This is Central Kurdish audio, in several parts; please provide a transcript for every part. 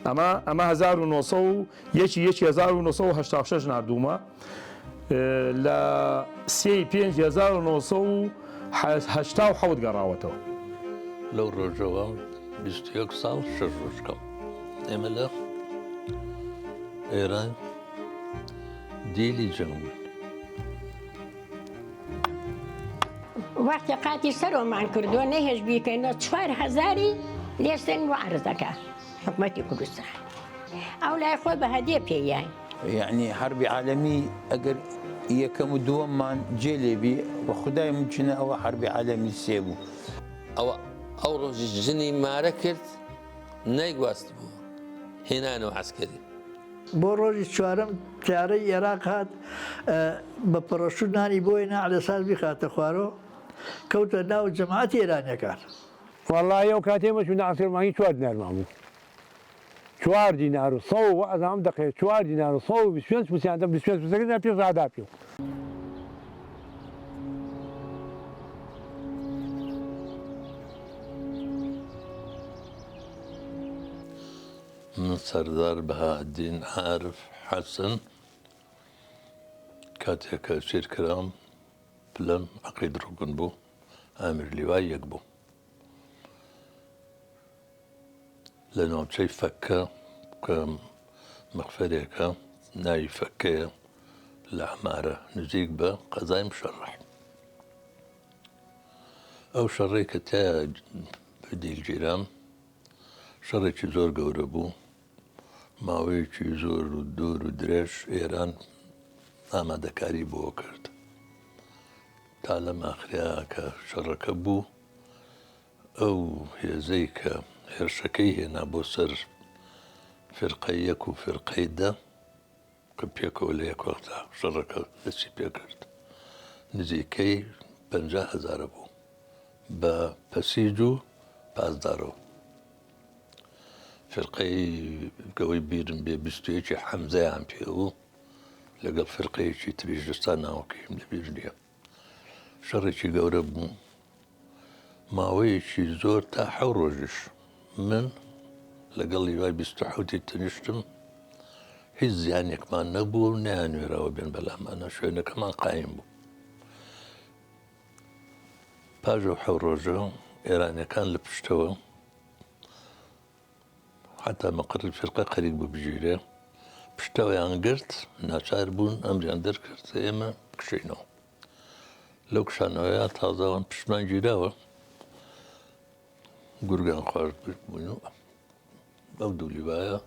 ئەمە 1986 نردوومە لە 1970 گەڕاوەتەوە. لەو ڕۆژەوە 21 ساڵ 6 ڕۆژکەم ئێمە لە ئێران دیلی جەنگ بوون. وەختی قاتی سەرۆمان کردووە نەهێش بیکەینەوە 4000 لێستن و عرزەکە حکومەتی کوردستان ئەو لای خۆی بە هەدیە پێیان. یعنی حربی عالەمی ئەگەر یەکەم و دووەممان جێلێبی بە خودای ممکنە ئەوە حربی عالەمی سێ بوو. ئەو ڕۆژی ژنی مارە کرد نەیگواست بوو هێنانەوە عەسکەری. بۆ ڕۆژی چوارەم تیارەی عێراق هات بە پەڕەشوت بۆی نەعلەساس بخاتە خوارەوە کەوتە ناو جەماعەتی ئێرانیەکان. وەڵڵای ئەو کاتێمە چوونە عەسکەرمانی 4 دینارمان بوو. 4 دینار و 100 و ئەزام دەقێت 4 دینار و 125 پوسیاندە 25 پوسەکە پێ زادا پێ. من سەردار بەهادین عارف حەسن کاتێکە سیرکرام پلەم عەقید ڕوگن بوو ئامیر لیوای یەک بوو لە ناوچەی فەککە کە مەخفەرێکە ناوی فەککەیە لە عمارە نزیک بە قەزای مشەڕەح. ئەو شەڕێک کە تایە دیلگیرام شەڕێکی زۆر گەورە بوو ماوەیەکی زۆر و دوور و درێژ ئێران ئامادەکاری بۆ کرد تا لەم ئاخریا کە شەڕەکە بوو ئەو هێزەی کە هێرشەکەی هێنا بۆ سەر فرقەی یەک و فرقەی دە کە پێکەوە لە یەک وەختا شەڕەکە دەستی پێ کرد نزیکەی 50,000 بوو بە پەسیج و پازدارەوە. فرقەی گەوەی بیرم بێ 21 حەمزەیان پێبوو لەگەڵ فرقەیەکی تریژستان ناوەکەیم لە بیر نییە. شەڕێکی گەورە بوو ماوەیەکی زۆر تا 7 ڕۆژش من لەگەڵ لیوای 27 تەنیشتم هیچ زیانێکمان نەبوو و نەیانوێرەوە بێن بەلامانە شوێنەکەمان قایم بوو. پاش ئەو 7 ڕۆژە ئێرانیەکان لە پشتەوە حتا مەقڕی فرقە قەریب بوو بژیرێ پشتەوەیان گرت ناچار بوون ئەمریان دەرکرد ئێمە کشینەوە. لەو کشانەوەیە تازاوان پشتمان گیراوە گورگان خوارد بووین و ئەو دوو لیوایە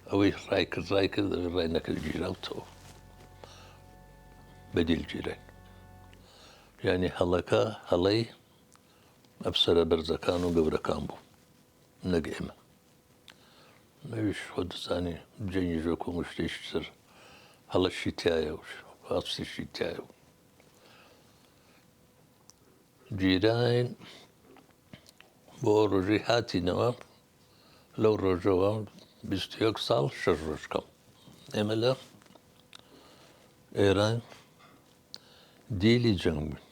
ئەوەی ڕای کرد ئەوەی ڕای نەکرد گیراوتەوە بەدیل گیرین. یعنی هەڵەکە هەڵەی ئەفسەرە بەرزەکان و گەورەکان بوو نەک ئێمە. نەویش خۆ دەزانی جەنگی ژۆک و مشتێکی سەر هەڵەشی تایە و ئاستیشی تایە و گیراین بۆ ڕۆژەی هاتینەوە لەو ڕۆژەوە 21 ساڵ 6 ڕۆژکەم ئێمە لە ئێران دیلی جەنگ بوون.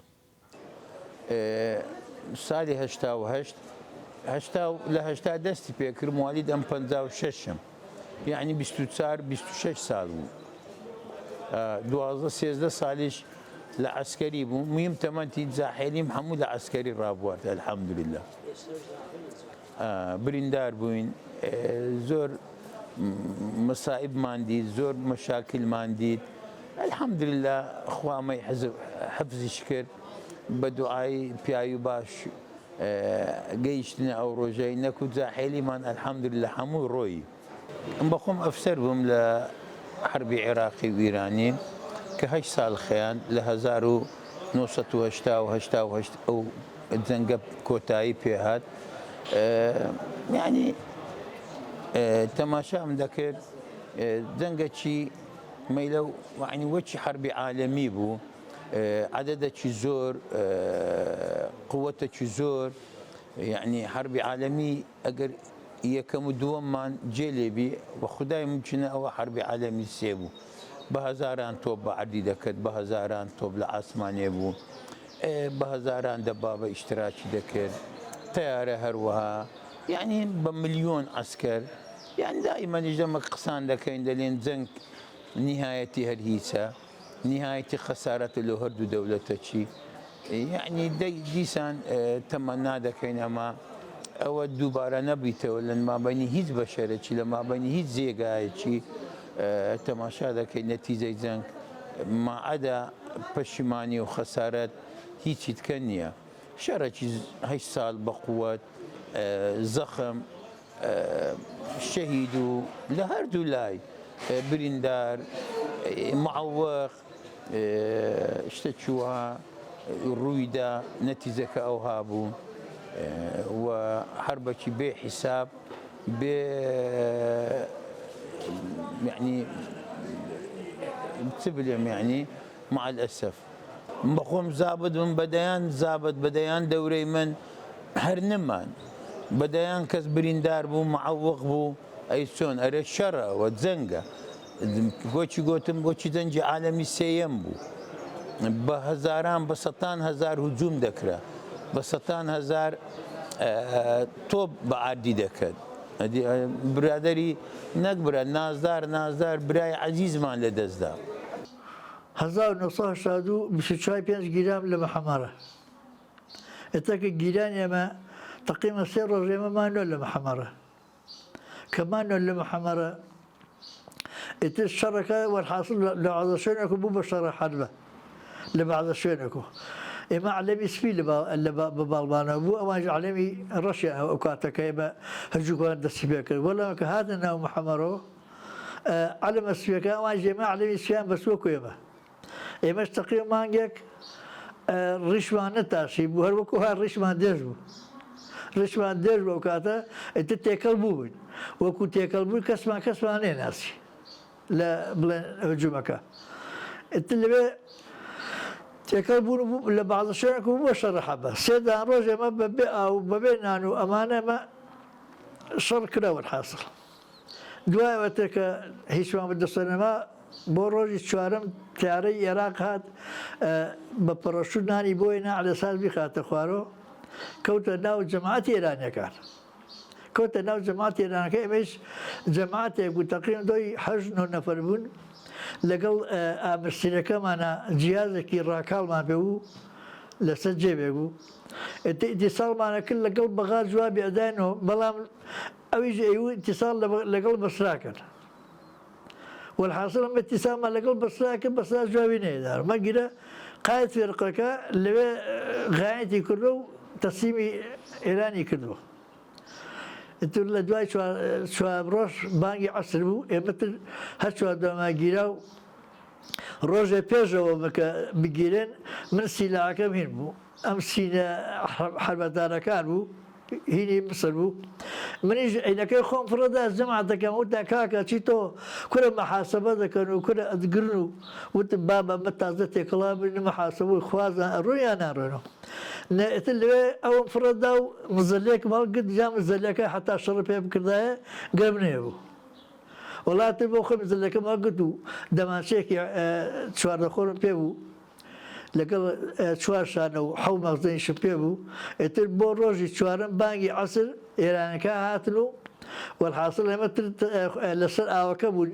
ساڵی 88 لە 80 دەستی پێکرد موالی ئەم 56م یعنی 24-26 ساڵ بوو 12-13 ساڵیش لە عەسکەری بوو میم تەمەنی جاحێلیم هەموو لە عەسکەری ڕابوارد ئەلحەمدولله بریندار بووین زۆر مەسائبمان دیت زۆر مەشاکلمان دیت ئەلحەمدولله خوامەی حەفزیش کرد بە دوعای پیاوی باش گەیشتنە ئەو ڕۆژەی نەکو جاحێلیمان ئەلحەمدولله هەموو ڕۆی بەخۆم ئەفسەر بووم لە حربی عێراقی و ئیرانی کە 8 ساڵ خەیان لە 1988 ئەو جەنگە کۆتایی پێهات یعنی تەماشام دەکرد جەنگەکی مەیلە یعنی وەکی حربی عالەمی بوو عددێکی زۆر قووەتێکی زۆر یعنی حربی عالەمی ئەگەر یەکەم و دووەممان جێلێبی بە خودای ممکنە ئەوە حربی عالەمی سێ بوو بە هەزاران تۆپ بە عەردی دەکرد بە هەزاران تۆپ لە ئاسمانێ بوو بە هەزاران دەبا بە ئیشتراکی دەکرد تەیارە هەروەها یعنی بە ملیۆن عەسکەر يعني دائما يجمك قسان لكين دلين زنك نهايتي هرهيسة نهايتي خسارة له هردو دولتك يعني ديسان تمنى دكين أما أو دوباره نبيته ولا ما بيني هيز بشرتي لما بيني هيز زيقايتي تماشا دكين نتيجة زنك ما عدا پشیمانی و خسارت هیچی تکنیه شرچی هاي سال بقوة زخم شهيد لهر دولاي بريندار معوق اشتشوها رويدا نتيجة أوهابو وحربك بحساب يعني بتبلم يعني مع الأسف بقوم زابد من بديان دوري من هرنمان بديان كس بريندار بو معوق بو أي سون أري الشرع والزنقة بوشي قوتم بوشي زنجي عالمي سيم بو بهزاران بسطان هزار هجوم دكرة بسطان هزار توب بعدي دكد برادري نكبر نازدار براي عزيز ما لدزدار 1962 25 جرام لمحمرة اتاك جيران يما تقييم سير الريما ما نول لمحمرة كمان نول لمحمرة ات الشركة والحاصل لبعض شينكو مو بشرة حربة لبعض شينكو إما علمي سبيل اللي ببالبانا بو أما علمي رشيا أو كاتك إما هجوكوان دسبيك ولا كهذا إنه محمرو علم السبيك أما جماعة علمي سيان بسوكو إما استقيم مانجك رشوان تاشي بو هر وكو هر رشوان ديجبو كاتا انت تيكل بوين وكو تيكل بوين كسمانين ناسي لا بلين هجومك انت اللي بي تيكل بوين لبعض الشيء يكون مباشر حبه سيدان روجه ما ببيئة وببينانو أمانة ما شر كلا والحاصل دواء وتك هيشوان بدستان ما بوروج شوارم تیاری عراق هات بپرشون نانی بوینا على اساس بخات خوارو كوت ناو جماعة إيرانية كان كوت ناو جماعة إيرانية كان مش جماعة يقول تقريبا دوي حجن نفربون لقل أمرسينك معنا جهازك الراكال ما بيو لسجى بيو اتصال معنا كل لقل بغار جواب أدانه بلام أويج أيو اتصال لقل بسراكن والحاصل من اتصال مع لقل بسراكن بسراك جوابينه دار ما قدر قائد فرقك اللي غايتي كله تصميم إيراني كله انتو لدواي شو بروش بانجي عصر بو مثل هشوا دوما جيراو روجه بيجو مكا بجيرين من سلاح كم هين بو ام سينا حرب داركان بو هيني مصر بو من يجي انك يخون فردا جماعتك موتا كاكا تشيتو كل محاسبه كانوا كل ادقرنوا وانت بابا متازتي كلام محاسبه خوازا رويانا رونو اللي أول فردا مزليك ما قد جام مزليك حتى شرب بكذا قربني أبو ولا تبغى خم مزليك ما قدو دماشيك شوار خورن بيبو لقل شوار شانو حو مغزين شبيبو اتل بوروجي شوارن باقي عصر إيران كهاتلو والحاصل لما لسر أوكبو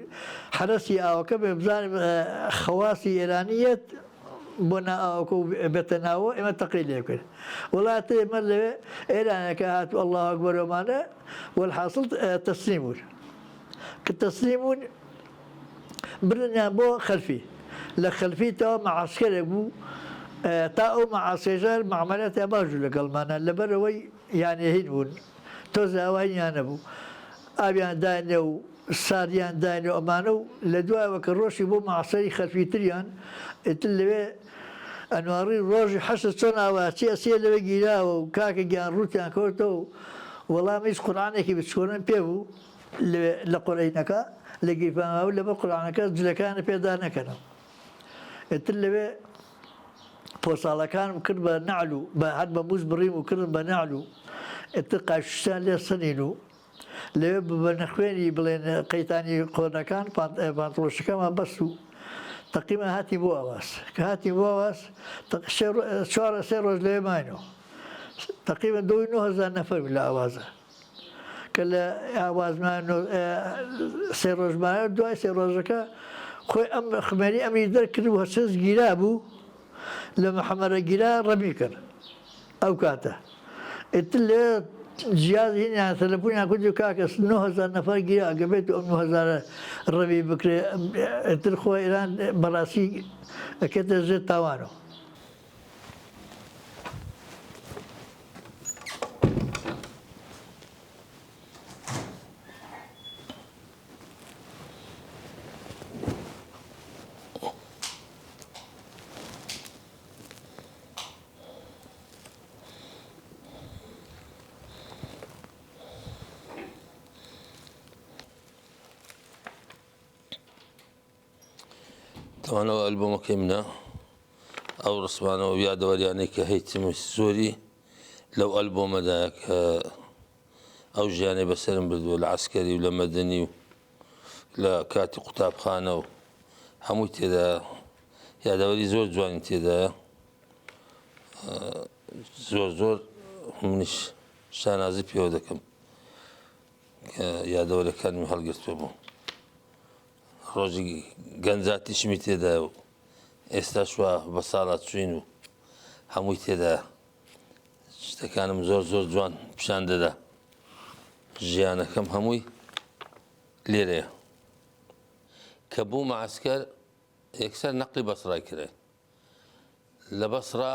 حرسي أوكب بزان خواسي إيرانية بنا أو بتناو إما تقيل يمكن ولا تمر له إلى أن كهات الله أكبر ومانا والحاصل تسليمون كتسليمون برنا بو خلفي لخلفي تاو مع عسكري بو تاو مع عسكري مع عمليات أباجو لقلمانا لبروي يعني هينون توزا وين ينبو أبيان داينو ساريان داينو أمانو لدوا وكروشي بو مع عسكري خلفي تريان اللي أنواري روجي حسد سنة وسياسية اللي بيجينا وكاك جان روتيان كورتو والله مش قرآنك بتشكرن بيبو لقرآنك لقي فما ولا بقرآنك زلكان بيدانا كنا اللي بي فصال كان كل بنعلو بعد بموز بريم وكل بنعلو اتقى الشان لسنينو اللي بنخويني بلين قيتاني قرنا كان بانطلوش كمان بسو تقييمها هاتي بواس شوارع سيروز ليماينو تقريبا 2,000 نفر من الأوازة کە لە ئاوازمان سێ ڕۆژمانە دوای سێ ڕۆژەکە خۆی ئەم خمێنی ئەمی دەرکردبوو هەرچەس گیرا بوو لە محەمەدە گیرا ڕەمی کرد ئەو کاتە ئیتر لێ جیاز هینیان تەلەفۆنیان کردی و کاکەس 9,000 نەفەر گیرا ئەگەبێت و ئەم 9,000 ڕەمی بکرێ ئیتر خۆی ئێران بەڕاستی ئەکێتە ژێر تاوانەوە. طبعا هو ألبومك يمنا أو رسمانه ويا دورياني كهيتم السوري لو ألبوم ذاك أو جاني بسلم بدو العسكري ولا مدني لا كاتي قطاب خانة هموت إذا يا دوري زور جوان إذا زور منش شانازي بيودكم يا دوري كان محل قرتوبه ڕۆژی گەنجاتیشمی تێدا و ئێستا شووە بە ساڵات چوین و هەمووی تێدا شتەکانم زۆر جوان پیشان دەدا ژیانەکەم هەمووی لێرەیە کە بوو مەعسکەر یەکسەر نەقلی بەسڕای کرێ لە بەسڕا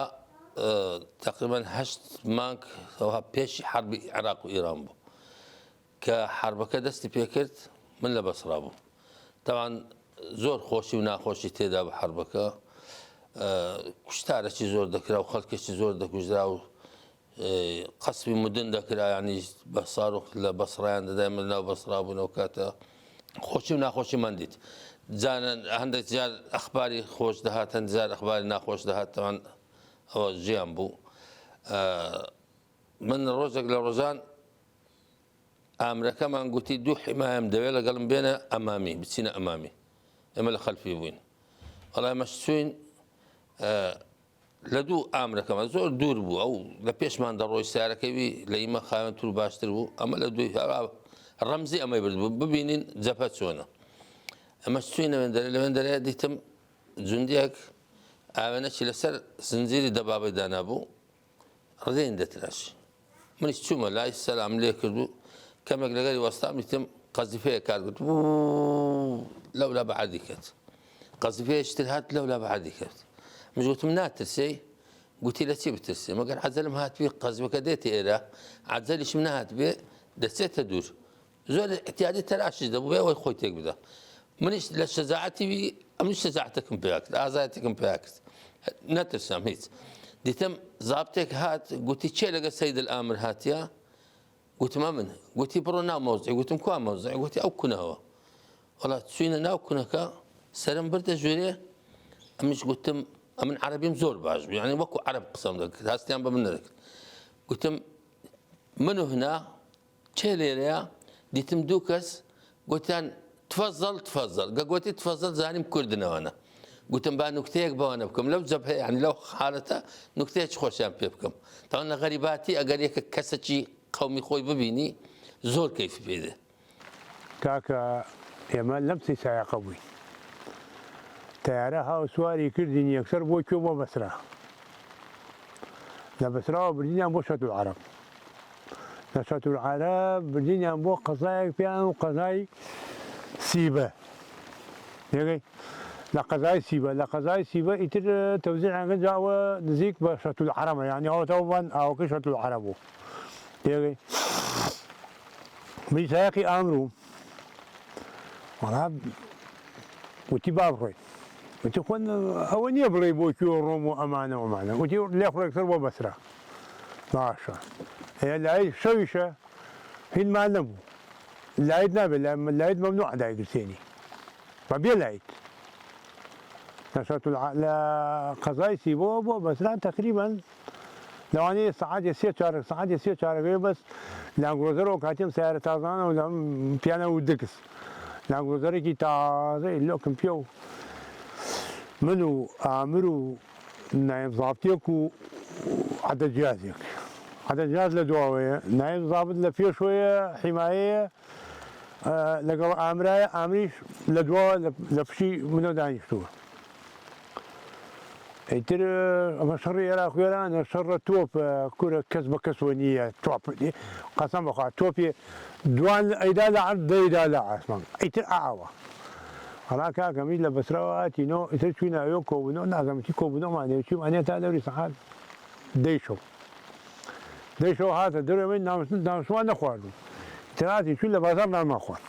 تقریبا 8 مانگ پێشی حربی عێراق و ئیران بوو کە حربەکە دەستی پێکرد من لە بەسڕا بوو طبعا زۆر خۆشی و ناخۆشی تێدا بە حربەکە کوشتارێکی زۆر دەکرا و خەڵکێکی زۆر دەکوژرا و قەسبی مدن دەکرا ینی بە ساڕۆک لە بەسڕایان دەدای من ناو بەسڕا بوونەوە کاتە خۆشی و ناخۆشی من دیت جانە هەندێک جار ئەخباری خۆش دەهات هەند جار ئەخباری ناخۆش دەهات تەوان ئەوە ژیان بوو من ڕۆژێک لە ڕۆژان ئامرەکەمان گوتی دوو حیمایم دەوێت لەگەڵم بێنە ئەمامی بچینە ئەمامی ئێمە لە خەلفی بووین وەڵای مەش چوین لە دوو ئامرەکەمان زۆر دوور بوو ئەو لە پێشمان دەڕۆی سیارەکەوی لە ئیمە خاوێن توور باشتر بوو ئەمە لە دوی ڕەمزی ئەمەی برد بوو ببینین جەپە چۆنە ئەمەش چوینە لەوێندەرەیە دیتم جوندیەک ئاوێنەکی لەسەر زنجیری دەبابەی دانابوو ڕدەین دەتراشی منیش چوومە لای سەلام لێ کردو كما قال وسطام يتم قذفيه كانت قلت لولا بعد كت قذفيه اشتريت لولا بعد كت مش قلت من ترسي قلت له تجيب ترسي ما قال عزل ما هات بي قذفه كديتي إيرا عزلش من هات بي دسيت تدور زول احتياجي تراشي ده بويا وخويتك بده منش لشجاعتي بي مش شجاعتكم بياك ازايتكم بياك نترسم هيك ديتم ضابطك هات قلت شي لقى السيد الامر هاتيا قلت ما منه قلت برو ناو موزعي قلت مكوان موزعي قلت او كنا هو والله تسوينا ناو كنا كا سلام برد جوريه مش قلت من عربي مزور باش يعني وكو عرب قسم ذاك هاستيان بمن ذاك قلت منو هنا تشيليريا ديتم دوكس قلت تفضل قلت تفضل زاني كردنا وانا قلت بقى نكتيك بوانا بكم لو جبهه يعني لو حالته نكتيك خوشان بكم طبعا غريباتي اقريك كسشي قومي خوي ببيني زور كيف بيده كاكا يما لمسي سايا قوي تيارها وسواري كردين يكسر بو كوبا بسرا لا بسرا بردين بو شاتو العرب لا شاتو العرب بردين بو قضايا بيان وقضايا سيبه ياكي لا قضايا سيبه لا قضايا سيبه يتر توزيع عن جاوا نزيك بشاتو العرب يعني هو توبا او كشاتو العرب ياكي ميثاقي امرو مراب وتي بابري وتي كون اوني بلي بوكيو رومو امانه ومانه وتي ليخرج اكثر وبسرا ماشا هي العيد شويشه في المعلم العيد نابل العيد ممنوع ده يدرسيني ما بين العيد نشاط لا قضايا سيبوبو بسرا تقريبا لو اني ساعات يصير شهر بس لانغروزرو كاتم سيارة تازانة ولا بيانا ودكس لانغروزرو كي تازة اللي كم بيو منو عامرو نايم ضابطيك وعدد جهازك هذا جهاز لدواوية نايم ضابط لفيه شوية حماية لقوا عامريش لدواء لفشي منو دانيشتوه يتر مشر العراق انا شر توب كره كسبه كسونيه توب قسم بقى توب دوان ايدا لعب ديدا لا اسمع يتر اعوا هراك جميل بس رواتي نو يترشينا يوكو نو نازم تيكو نو ما نشوف انا تادري صحاب ديشو هذا دري من نام شو انا خوالو تراتي شو اللي بازارنا ما خوال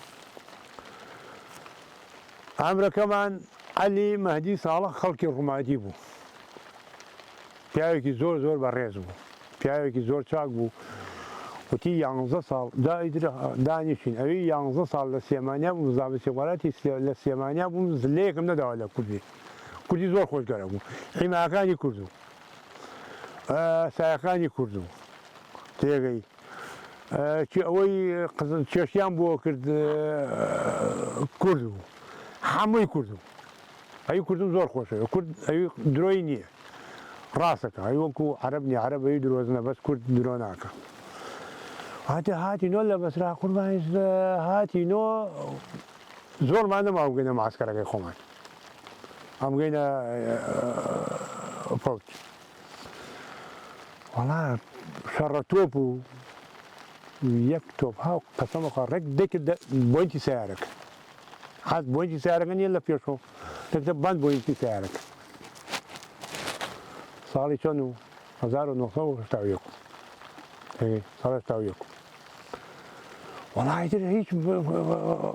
عمرو كمان علي مهدي صالح خلقي الرمادي بو پیاوێکی زۆر بەڕێز بوو پیاوێکی زۆر چاک بوو وتی 11 ساڵ دانیشین ئەوی 11 ساڵ لە سێمانیا بووم زابە سێوەڵاتی لە سێمانیا بووم زلەیەکم نەداوە لە کوردی زۆر خۆشگەرە بوو حیماکانی کورد و سایەکانی کورد و تێگەی ئەوەی کێشیان بۆ کرد کورد بوو هەمووی کورد بوو ئەوی کوردم زۆر خۆشەوە کورد ئەوی درۆی نییە راسك ايوكو عربني عربي دروزنا بس كرد دروناك هاتي نو لا بس راح قربان هاتي نو زور ما ما وقينا معسكر يا خوان هم قينا فوت والله شرطوبو يكتب ها قسم خرك ديك بوينتي سعرك هات بوينتي سعرك يلا فيشو تكتب بان بوينتي سعرك صاري شنو 1991 اي صار 91 والله هيك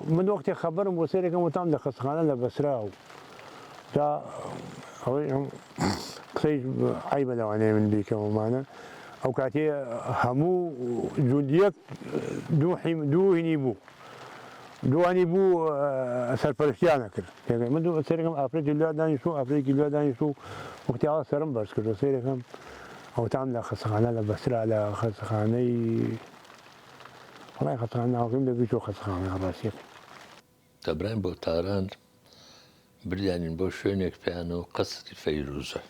من وقت خبرهم وسيري كم تام دخسخانه لبسراو جا قصيج عيبه لو انا من بيك ومانا او كاتي همو جنديك دو هنيبو دواني بو سرپرستیانه کرد یعنی من دو سرکم افریقی لوا دانیشتو وقتی آن سرم برس کرد سرکم او تام لخسخانه لبسرا لخسخانه والله خسخانه حکم لبیشو خسخانه راسیق تبرين بو تاران برديانين بو شوينك بيانو قصر فيروزة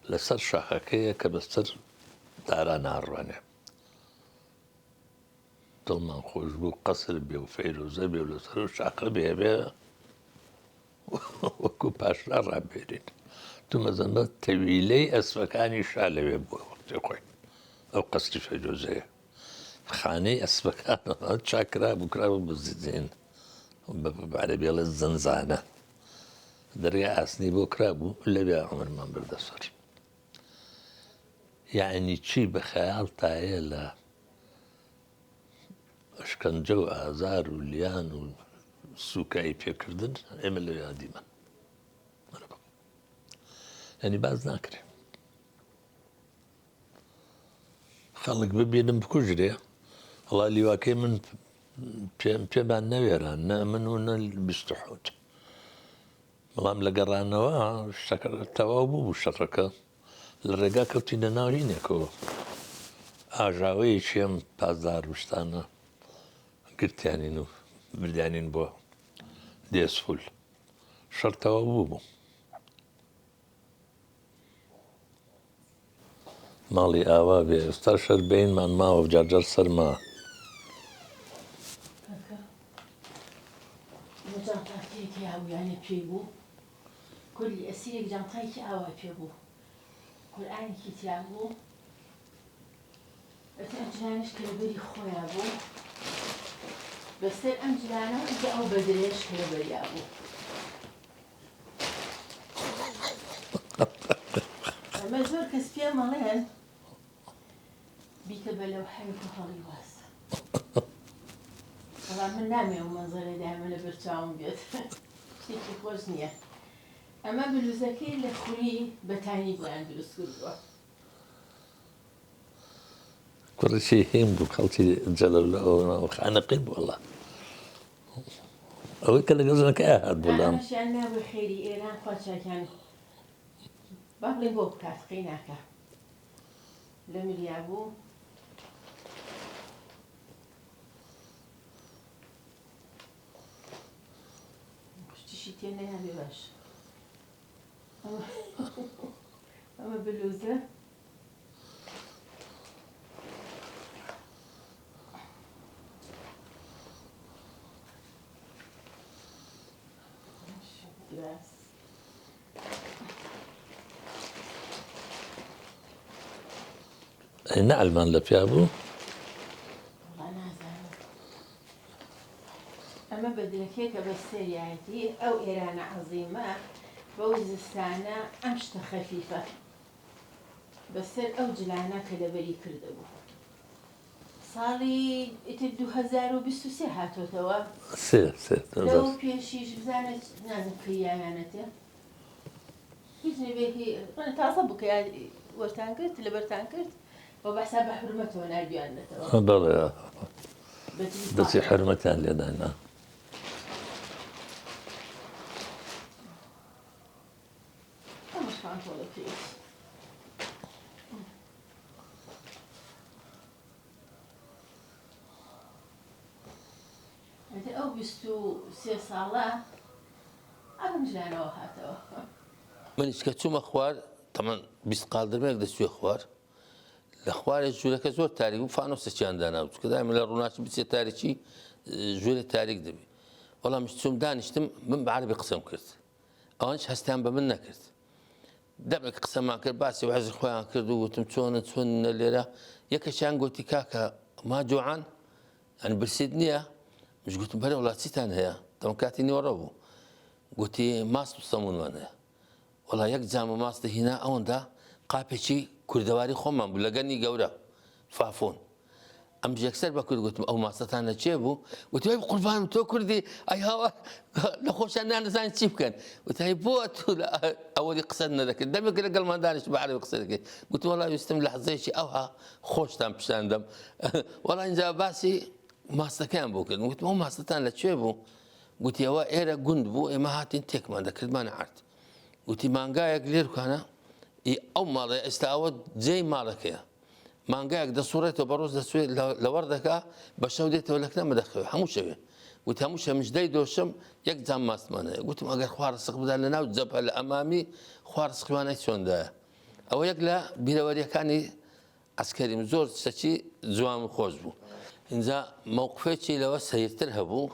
لسر شاخكية كبستر تاران عروانه طلمان خوش بو قصر بيو فيروزة بيو لسر شاخة بيو وكو باشا رابيرين تو مزنات تويلي اسفكاني شالي بو وقت خوي او قصر فيروزة خاني اسفكان شاكرا بكرا بزيدين بعربية الزنزانة دريا أسني بكرابو اللي بيا عمر ما بردسر يعني شي بخيال تايلا اشكنجو آزار وليان وسوكاي بيكردن عملوا يا ديما يعني بعض ناكري خلق ببينم بكجري الله اللي واكي من بيبان نويران منون بيستحوت ملام لقرانوا الشكر التوابو والشركة الرجاء كتينا نارينكو أجاوي شيم بازار وشتانا قلت يعني نو بردانين بو ديس فول شر توابو مالي آوابي استرشد بين من ما وجرجر سرما جانتاكي هاو يعني بيبو كل أسير جانتاكي هاو بيبو كل عين كتابو أتأجلانش كلبري خويا بو بس الأمجلانا إذا أو بدريش كلبري أبو أما زور كسبيا مالين بيك بلو حيكو هالي واسا طبعا من نامي ومنظري دائما لبرتاهم بيت شيكي خوش نية أما بلوزكي اللي خولي بتاني بوان بلوسكوزوا كل شيء هم بخلتي جلال وخانا قيب والله أو كلا قصدك أهد والله أنا شان ما بخيري إيران خوشا كان بابلي بوب كات قيناكا لمليابو تينا يا بباش أما بلوزة نعلمان لە پیا بوو ئەمە بەدرەکێکە بە سەریایەتی ئەو ئێرانە عەزیمە بەو زستانە ئەم شتە خەفیفە بەسەر ئەو جلانە کە لەبەری کردبوو ساڵی ئیتر 2023 هاتۆتەوە لەو پێشیش بزانە نازم کریایانەتێ هیچ نەبێکی تازە بکە وەرتان کرد لەبەرتان کرد بە بەسا بە حرمەتەوە نردویانێتەوە بەڵێ دەچی حرمەتیان لێدانا ئەو 23 ساڵە ئەم ژانەوە هاتەوە منیش کە چوومە خوار تەمان 20 قالدرمێک دەچوێ خوار لە خوارێ ژوورەکە زۆر تاریک بوو فانۆسەچیان داناوت کە دایمە لە ڕووناچی بچێ تاریکی ژوورە تاریک دەبی وەڵام چوم دانیشتم من بە عەرەبی قسەم کرد ئەوانش هەستیان بە من نەکرد دەمێک قسەمان کرد باسی وەحزی خۆیان کرد و گوتم چۆنە لێرە یەکەشیان گوتی کاکە ما جوعان ئەن برسید نییە مش گوتم بەرە وڵات چیتان هەیە دەم کاتی نیوەڕە بوو گوتی ماست و سەمونمان هەیە وەڵا یەک جامە ماست دەهینا ئەوەندا قاپێکی کوردەواری خۆمان بوو لەگەنی گەورە فافۆن ئەم یەکسەر بە کورد گوتم ئەو ماستەتان لەکێ بوو وتی وای قوربانم تۆ کوردی ئەی هاوە لە خۆشیان نانەزانین چی بکەن وتی بۆ تۆ ئەوەی قسەت نەدەکرد دەمێک لەگەڵمان دانیشت بە عەرەبی قسە دەکەیت گوتم وەڵا ویستم لەحزەیەکی ئەوها خۆشتان پیشاندەم وەڵا ئینجا باسی ماستەکەیان بۆ کرد گوتم ئەو ماستەتان لەکوێ بوو گوتی ئەوە ئێرە گوند بوو ئێمە هاتین تێکمان دەکردمانە عرد گوتی مانگایەک لێرکانە ئەو ماڵێ ئێستا ئەوە جێی ماڵەکەیە مانگایەک دەسوڕێتەوە بەڕۆژ دەسوێت لە وەردەکە بە شەو دێتەوە لەکنە مەدەخەوێ هەموو شەوێ گوتی هەموو شەمژدەی دۆشم یەک جام ماستمانەیە گوتم ئەگەر خوا ڕزق بدا لە ناو جەبهە لە ئەمامی خوا ڕزقیوانەی چۆندایە ئەوە یەک لە بیرەوەریەکانی عەسکەریم زۆر شتێکی جوان و خۆش بوو اینجا مووقفێکی لەوە سەیرتر هەبوو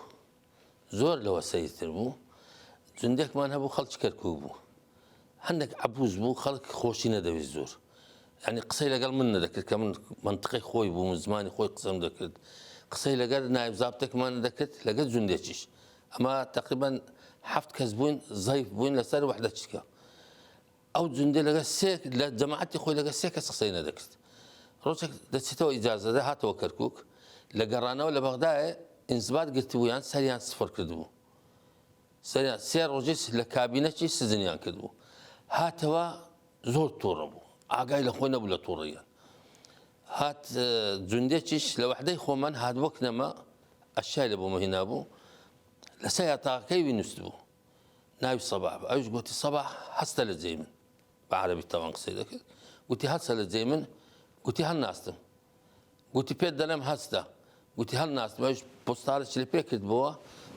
زۆر لەوە سەیرتر بوو جوندێکمان هەبوو خەڵکی کەرکووک بوو هەندێک عەبوس بوو خەڵک خۆشی نەدەویست زۆر یعنی قسەی لەگەڵ من نەدەکرد کە من منتقی خۆی بووم زمانی خۆی قسەم دەکرد قسەی لەگەر نایب زابتێکمان دەکرد لەگەر جوندێکیش ئەمە تقریبا 7 کەس بووین زەیف بووین لەسەر وەحدەچکە ئەو جوندێ لەگەر لە جەماعەتی خۆی لەگەر 3 کەس قسەی نەدەکرد ڕۆژێک دەچێتەوە ئیجازەدە هاتەوە کەرکووک لە گەڕانەوە لە بەغدایە ئینزبات گرتبوویان سەریان سفر کردبوو سەریان 3 ڕۆژێ لە کابینەکی سزنیان کردبوو هاتەوە زۆر تووڕە بوو ئاگای لە خۆی نەبوو لە تووڕیان هات جوندێکیش لە وەحدەی خۆمان هات وەک نەما ئەشای لە بۆ مەهینا بوو لەسەر یاتاقەکەی وینوست بوو ناوی سەباح بوو ئەویش گوتی سەباح هەستە لە جێی من بە عەرەبی تەوان قسەی دەکرد گوتی هەستە لە جێی من گوتی هەڵ ناستم گوتی پێت دەڵێم هەستە گوتی هەڵ ناستم ئەویش پۆستالێکی لێ پێ کردبووە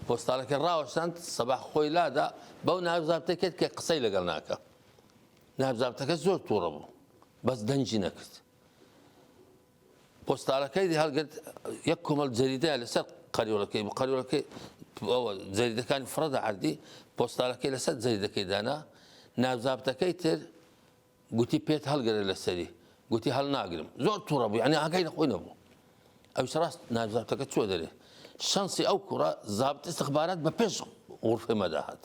پۆستالەکە ڕاوەشتاند سەباح خۆی لادا بەو ناوی زابتەی کرد کە قسەی لەگەڵ ناکە ناوی زابتەکە زۆر تووڕە بوو بەس دەنجی نەکرد پۆستالەکەی دی هەڵگرت یەک کۆمەڵ جەریدەیە لەسەر قەریوڵەکەی بوو قەریوڵەکەی جەریدەکانی فڕەدە عەردی پۆستالەکەی لەسەر جەریدەکەی دانا ناوی زابتەکەی تر گوتی پێت هەڵگرە لەسەری گوتی هەڵ ناگرم زۆر تووڕە بوو یعنی ئاگای لە خۆی نەبوو ئەویش ڕاست ناوی زابتەکە چۆ دەرێ شانسی ئەو کوڕە زابط استخبارات بە پێش غورفەی مەداهات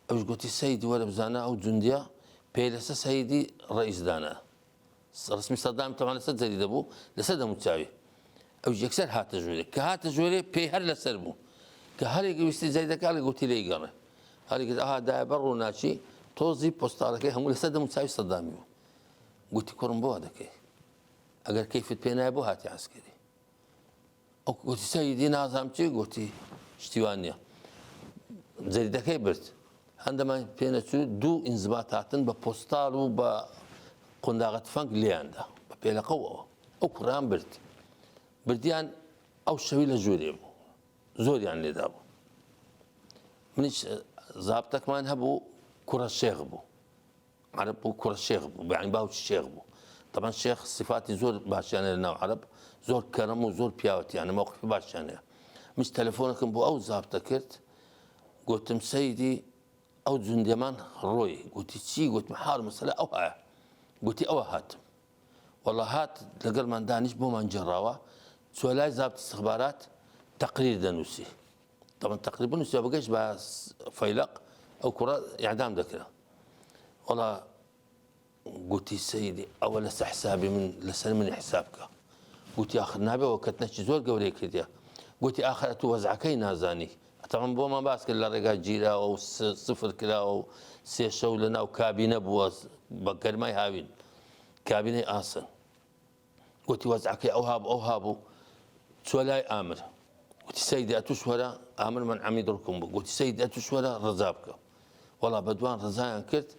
ئەوش گوتی سەیدی وەرە بزانە ئەو جوندیە پێی لەسەر سەیدی ڕئیس دانا ڕسمی سەدام تەمان لەسەر جەریدە بوو لەسەر دەموچاوی ئەوش یەکسەر هاتە ژوورێ کە هاتە ژوورێ پێی هەر لەسەر بوو کە هەرێکی ویستی جەریدەکە لە گوتی لێی گەڕێ هەرێکی ئاها دایە بەر ڕووناچی تۆزی پۆستالەکەی هەموو لەسەر دەموچاوی سەدامی بوو گوتی کوڕم بۆ دەکەی ئەگەر کەیفت پێ نایە بۆ هاتی عەسکەری ئەو گوتی سەیدی نازام چی گوتی شتیوان نییە جەریدەکەی برد هەندەمان پێ نەچوو 2 ئینزبات هاتن بە پۆستال و بە قونداغە تفەنگ لێیاندا بە پێلەقەوەوە ئەو کوڕیان برد بردیان ئەو شەوی لە ژوورێ بوو زۆریان لێدا بوو منیش زابتەکمان هەبوو کوڕە شێخ بوو عەرەب بوو کوڕە شێخ بوو بەیانی باوکی شێخ بوو طبعا شێخ صفاتی زۆر باشیانە لە ناو عەرەب زۆر کەرەم و زۆر پیاوەتیانە موقفی باشیانەیە مش تەلەفۆنەکەم بۆ ئەو زابتە کرد گوتم سەیدی ئەو جوندێمان ڕۆی گوتی چی گوتم حاڵ مەسەلە ئەو هەیە گوتی ئەوە هاتم والله هات لەگەڵ مادانیش بۆمان جێڕاوە چوە لای زابط استخبارات تقریر دەنووسی طبعا تقریر بنووسیەوە بگەشت بە فەیلق ئەو کوڕە ئیعدام دەکرا وەڵا گوتی سەیدی ئەوە لەسەر حسابی من لەسەر منی حساب بکە گوتی آخر نابێەوە کەتنەکی زۆر گەورەی کردیە گوتی ئاخر تو وەزعەکەی نازانی ئەتەمەم بۆمان باس کرد لە ڕێگا گیراوە و سفر کراوە و سێ شەو لە ناو کابینە بووە بە گەرمای هاوین کابینەی ئاسن گوتی وەزعەکەی ئەو هابوو چوە لای ئامر گوتی سەیدی ئەتوش وەرە ئامر من عەمی دڵکم بوو گوتی سەیدی ئەتوش وەرە ڕەزا بکە وەڵا بەدوان ڕزایان کرد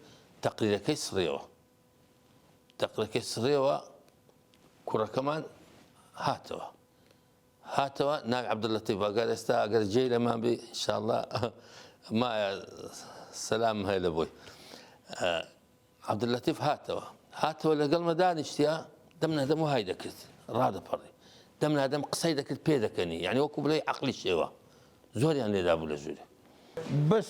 تەقریرەکەی سڕیەوە تەقریرەکەی سڕیەوە کوڕەکەمان هاتەوە ناوی عەبدولەتیف ئەگەر ئێستا ئەگەر جێی لەمان بێ ئینشاءڵڵا مایە سەلام هەیە لە بۆی عەبدولەتیف هاتەوە لەگەڵمە دانیشتیا دەمنادەم وهای دەکرد ڕادەپەڕی دەمنادەم قسەی دەکرد پێ دەکەنی یعنی وەکو بڵێ عەقلی شێوە زۆریان لێدا بوو لە ژوورێ بەس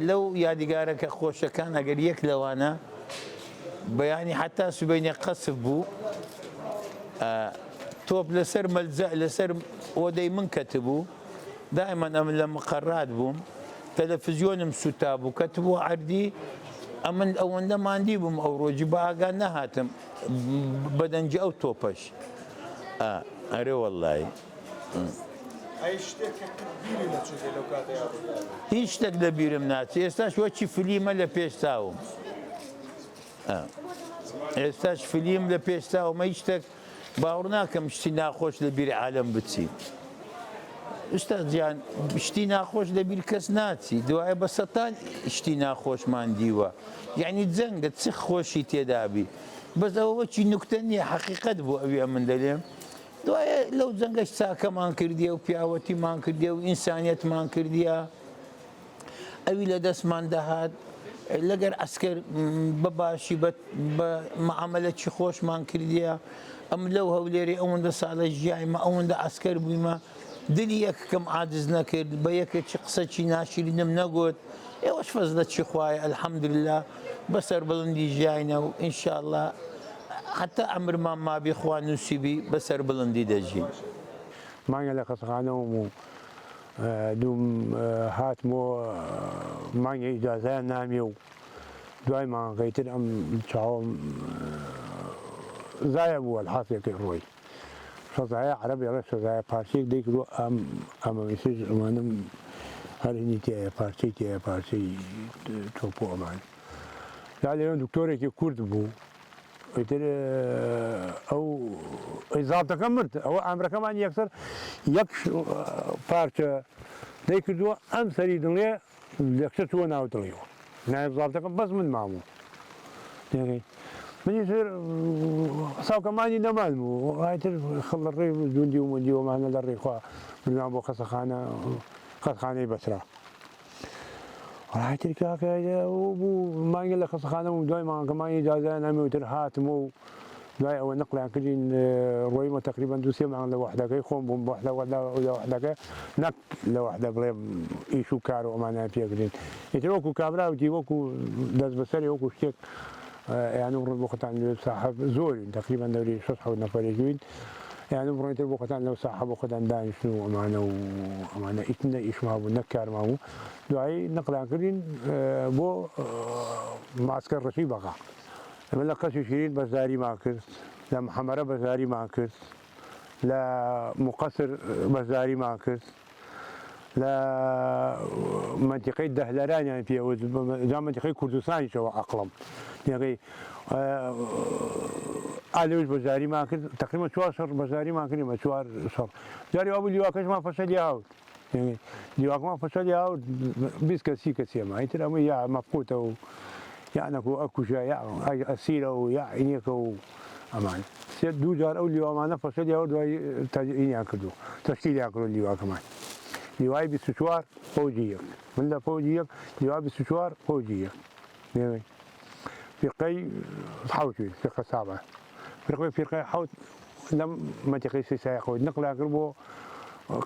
لەو یادیگارەکە خۆشەکان ئەگەر یەک لەوانە بەیانی حتا سوبینێ قەسف بوو تۆپ لەسەر مەلجە لەسەر ئۆدەی من کەتبوو دائما ئەم لە مقەڕات بووم تەلەڤیزیۆنم سوتا بوو کەتبوو عەردی ئەمن ئەوەندە ماندی بووم ئەو ڕۆژی بە ئاگا نەهاتم بەدەنجی ئەو تۆپەش ئەرێ وەڵڵی هیچ شتێک لە بیرم ناچێت ئێستاش وەچی فلیمە لە پێش چاوم ئێستاش فلیم لە پێش چاومە هیچ شتێک باوەڕ ناکەم شتی ناخۆش لە بیری عالەم بچی ئوستاد جیان شتی ناخۆش لە بیر کەس ناچی دوایە بە سەتان شتی ناخۆشمان دیوە یعنی جەنگە چ خۆشی تێدابی بەس ئەوە وەچی نوکتە نییە حەقیقەت بوو ئەوێ من دەلێم دوایە لەو جەنگەش چاکەمان کردیە و پیاوەتیمان کردیە و ئینسانیەتمان کردیە ئەوی لە دەستمان دەهات لەگەر ئەسکەر بەباشی بە مەعاملەتی خۆشمان کردیە ئەم لەو هەولێری ئەوەندە ساڵە ژیایمە ئەوەندە ئەسکەر بوویمە دلی یەکەکەم عاجز نەکرد بە یەکێکی قسەکی ناشرینم نەگوت ئێوەش فەزلەتی خوایە ئەلحەمدوللا بەسەر بڵندی ژیاینە و ئینشاءڵڵا حتا ئەمرمان مابی خوا نووسیبی بەسەر بڵندی دەژین مانگە لە قەسەخانەوەم و دوم هاتمەوە مانگە ئیجازایان نامیە و دوای مانگەیتر ئەم چاوەم زایە بووە حاسێکی ڕۆی سەزایە عەرەبی ڕێ سەزایە پارچەیەک دەیکردووە ئەمە میسیج ئەمانم هەرهینی تایە پارچەی تایە پارچەی تۆپ و ئەمان دا لێرە دکتۆرێکی کورد بوو ئیتر ئەو ئیزابتەکە مرد ئەوە ئامرەکەمان یەکسەر یەک پارچە دەیکردووە ئەم سەری دڵێ یەکسەر چووە ناو دڵیەوە نایب زابتەکە بەس من ماموو دێگەی منی سر ساوکەمانی نەمان بوو ئایتر خەڵ لە ڕێ دوندی و مندیوەمانە لە ڕێخوا بردوان بۆ قەسەخانەی بەسرا ڕایتر کاکە بوو مانگە لە قەسەخانە و دوای مانگەمانی ئیجازایان نامیوتر هاتم و دوای ئەوە نەقلیان کردین ڕۆیمە تەقریبەن دوو سێ مانگ لە وەحدەکەی خۆم بووم بە وەحدەکە نەک لە وەحدە بڵێم ئیش و کار و ئەمانیان پێکردین ئیتر وەکو کابراوتی وەکو دەست بەسەری وەکو شتێک یعنی ڕۆژ بۆ خۆتان ساحەب زۆرین تەقریبەن دەوری 6 نەفەرێکوین یعنی بڕۆیتر بۆ خۆتان لەو ساحە بۆ خۆتان دانیشتن و ئەمانە ئیتنە ئیشما بوو نەک کارما بوو دوایی نەقلیان کردین بۆ ماسکە ڕەشی بەقا ئەمە لە قەسی شیرین بەشداریمان کرد لە محەمەرە بەشداریمان کرد لە مقەسر بەشداریمان کرد لە منتیقەی دەهلەرانیان پێوە جا منتیقەی کوردستانیشەوە ئەقڵم یەکەی ئالێوش بەشداریمان کرد تقریبا 4 شەڕ بەشداریمان کردیمە 4 شەڕ جاری وا بوو لیواکەشمان فەشەلی هاوت لیواکەمان فەشەلی هاوت 20 کەسی کەسێمە ئیتر ئەمە یا مەفقوتە و یانەکو ئەکوژە یا ئەسیرە و یا عینیەکە و ئەمان سێ دوو جار ئەو لیوامانە فەشەلی هاوت دوای ئینیان کردو تەشکیلیان کردو لیواکەمان لیوای 24 فەوجی یەک من لە فەوجی یەک لیوای 24 فەوجی یەک فرقەی حوتوین فرقە سابە فرقەی حوت لەم منتیقەی سیسای خۆی نەقلیان کرد بۆ